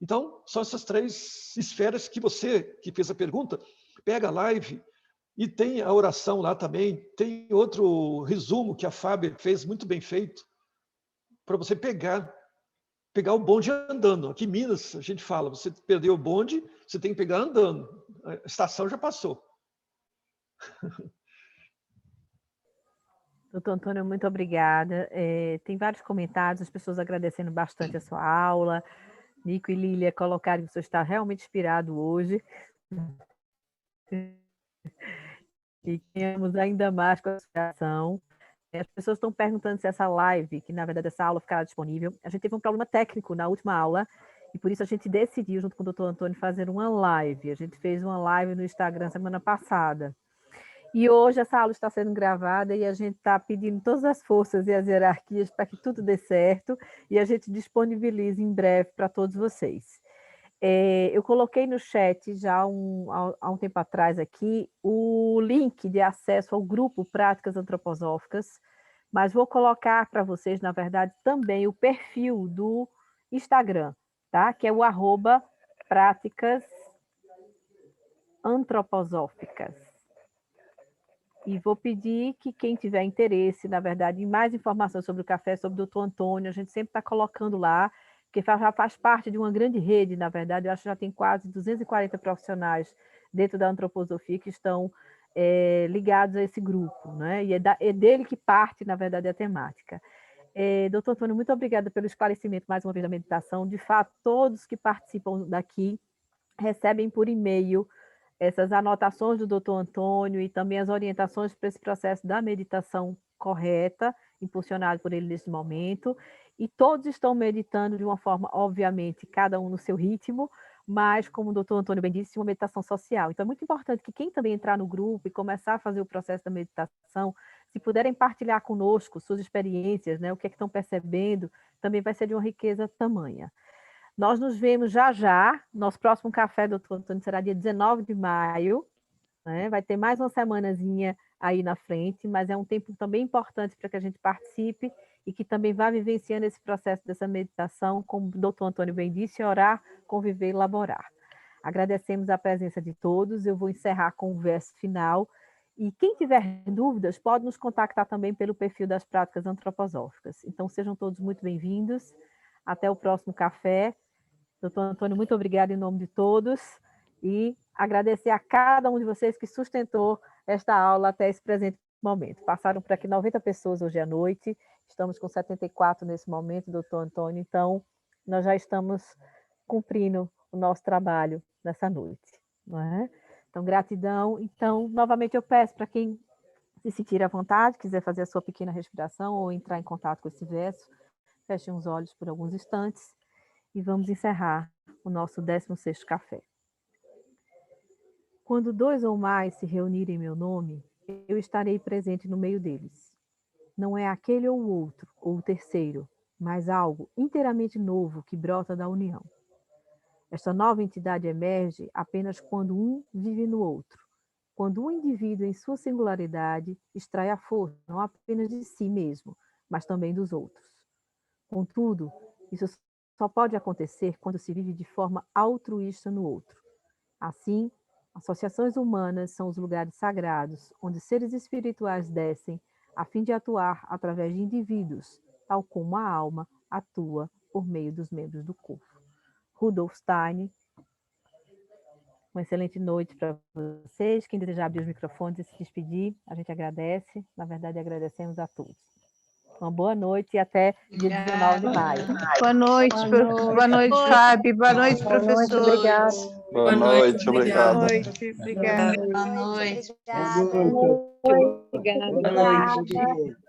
Então, são essas 3 esferas que você, que fez a pergunta, pega a live e tem a oração lá também. Tem outro resumo que a Fábia fez, muito bem feito, para você pegar o bonde andando. Aqui em Minas, a gente fala, você perdeu o bonde, você tem que pegar andando. A estação já passou. Doutor Antônio, muito obrigada. Tem vários comentários, as pessoas agradecendo bastante a sua aula. Nico e Lília colocaram que você está realmente inspirado hoje. E ganhamos ainda mais com a inspiração. As pessoas estão perguntando se essa live, que na verdade essa aula ficará disponível. A gente teve um problema técnico na última aula, e por isso a gente decidiu, junto com o doutor Antônio, fazer uma live. A gente fez uma live no Instagram semana passada. E hoje essa aula está sendo gravada e a gente está pedindo todas as forças e as hierarquias para que tudo dê certo e a gente disponibilize em breve para todos vocês. Eu coloquei no chat já há um tempo atrás aqui o link de acesso ao grupo Práticas Antroposóficas, mas vou colocar para vocês, na verdade, também o perfil do Instagram, tá? Que é o @práticas antroposóficas. E vou pedir que quem tiver interesse, na verdade, em mais informações sobre o café, sobre o doutor Antônio, a gente sempre está colocando lá, porque já faz parte de uma grande rede, na verdade, eu acho que já tem quase 240 profissionais dentro da antroposofia que estão ligados a esse grupo, né? E é dele que parte, na verdade, a temática. Doutor Antônio, muito obrigada pelo esclarecimento, mais uma vez, da meditação. De fato, todos que participam daqui recebem por e-mail essas anotações do doutor Antônio e também as orientações para esse processo da meditação correta, impulsionado por ele nesse momento, e todos estão meditando de uma forma, obviamente, cada um no seu ritmo, mas, como o doutor Antônio bem disse, uma meditação social. Então, é muito importante que quem também entrar no grupo e começar a fazer o processo da meditação, se puderem partilhar conosco suas experiências, né, o que é que estão percebendo, também vai ser de uma riqueza tamanha. Nós nos vemos já já. Nosso próximo café, doutor Antônio, será dia 19 de maio. Né? Vai ter mais uma semanazinha aí na frente, mas é um tempo também importante para que a gente participe e que também vá vivenciando esse processo dessa meditação, como o doutor Antônio bem disse, orar, conviver e laborar. Agradecemos a presença de todos. Eu vou encerrar com o verso final E quem tiver dúvidas, pode nos contactar também pelo perfil das práticas antroposóficas. Então, sejam todos muito bem-vindos. Até o próximo café. Doutor Antônio, muito obrigada em nome de todos. E agradecer a cada um de vocês que sustentou esta aula até esse presente momento. Passaram por aqui 90 pessoas hoje à noite. Estamos com 74 nesse momento, doutor Antônio. Então, nós já estamos cumprindo o nosso trabalho nessa noite, não é? Então, gratidão. Então, novamente eu peço para quem se sentir à vontade, quiser fazer a sua pequena respiração ou entrar em contato com esse verso, feche os olhos por alguns instantes e vamos encerrar o nosso 16º café. Quando 2 ou mais se reunirem em meu nome, eu estarei presente no meio deles. Não é aquele ou o outro, ou o terceiro, mas algo inteiramente novo que brota da união. Esta nova entidade emerge apenas quando um vive no outro, quando um indivíduo em sua singularidade extrai a força não apenas de si mesmo, mas também dos outros. Contudo, isso só pode acontecer quando se vive de forma altruísta no outro. Assim, associações humanas são os lugares sagrados onde seres espirituais descem a fim de atuar através de indivíduos, tal como a alma atua por meio dos membros do corpo. Rudolf Steiner. Uma excelente noite para vocês. Quem desejar abrir os microfones e se despedir, a gente agradece. Na verdade, agradecemos a todos. Uma boa noite e até dia 19 de maio. Boa noite, boa noite, Fábio. Boa noite, professor. Obrigada. Boa noite, obrigado. Boa noite, obrigada. Boa noite.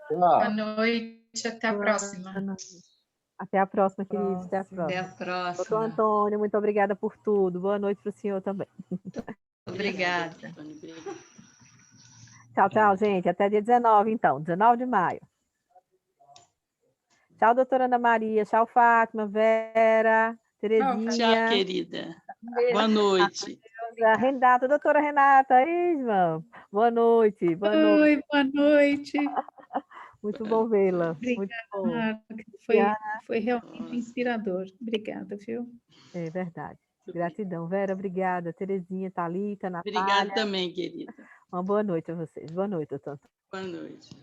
Boa noite, até a próxima. Até a próxima, queridos. Até a próxima. Até a próxima. Doutor Antônio, muito obrigada por tudo. Boa noite para o senhor também. Obrigada. Tchau, tchau, gente. Até dia 19, então. 19 de maio. Tchau, doutora Ana Maria. Tchau, Fátima, Vera, Terezinha. Tchau, querida. Boa noite. Renata, doutora Renata Isma. Boa noite. Boa noite. Oi, boa noite. Muito bom vê-la. Muito bom. Foi realmente inspirador. Obrigada, viu? É verdade. Gratidão. Vera, obrigada. Terezinha, Thalita, Natália. Obrigada também, querida. Uma boa noite a vocês. Boa noite, doutor. Boa noite.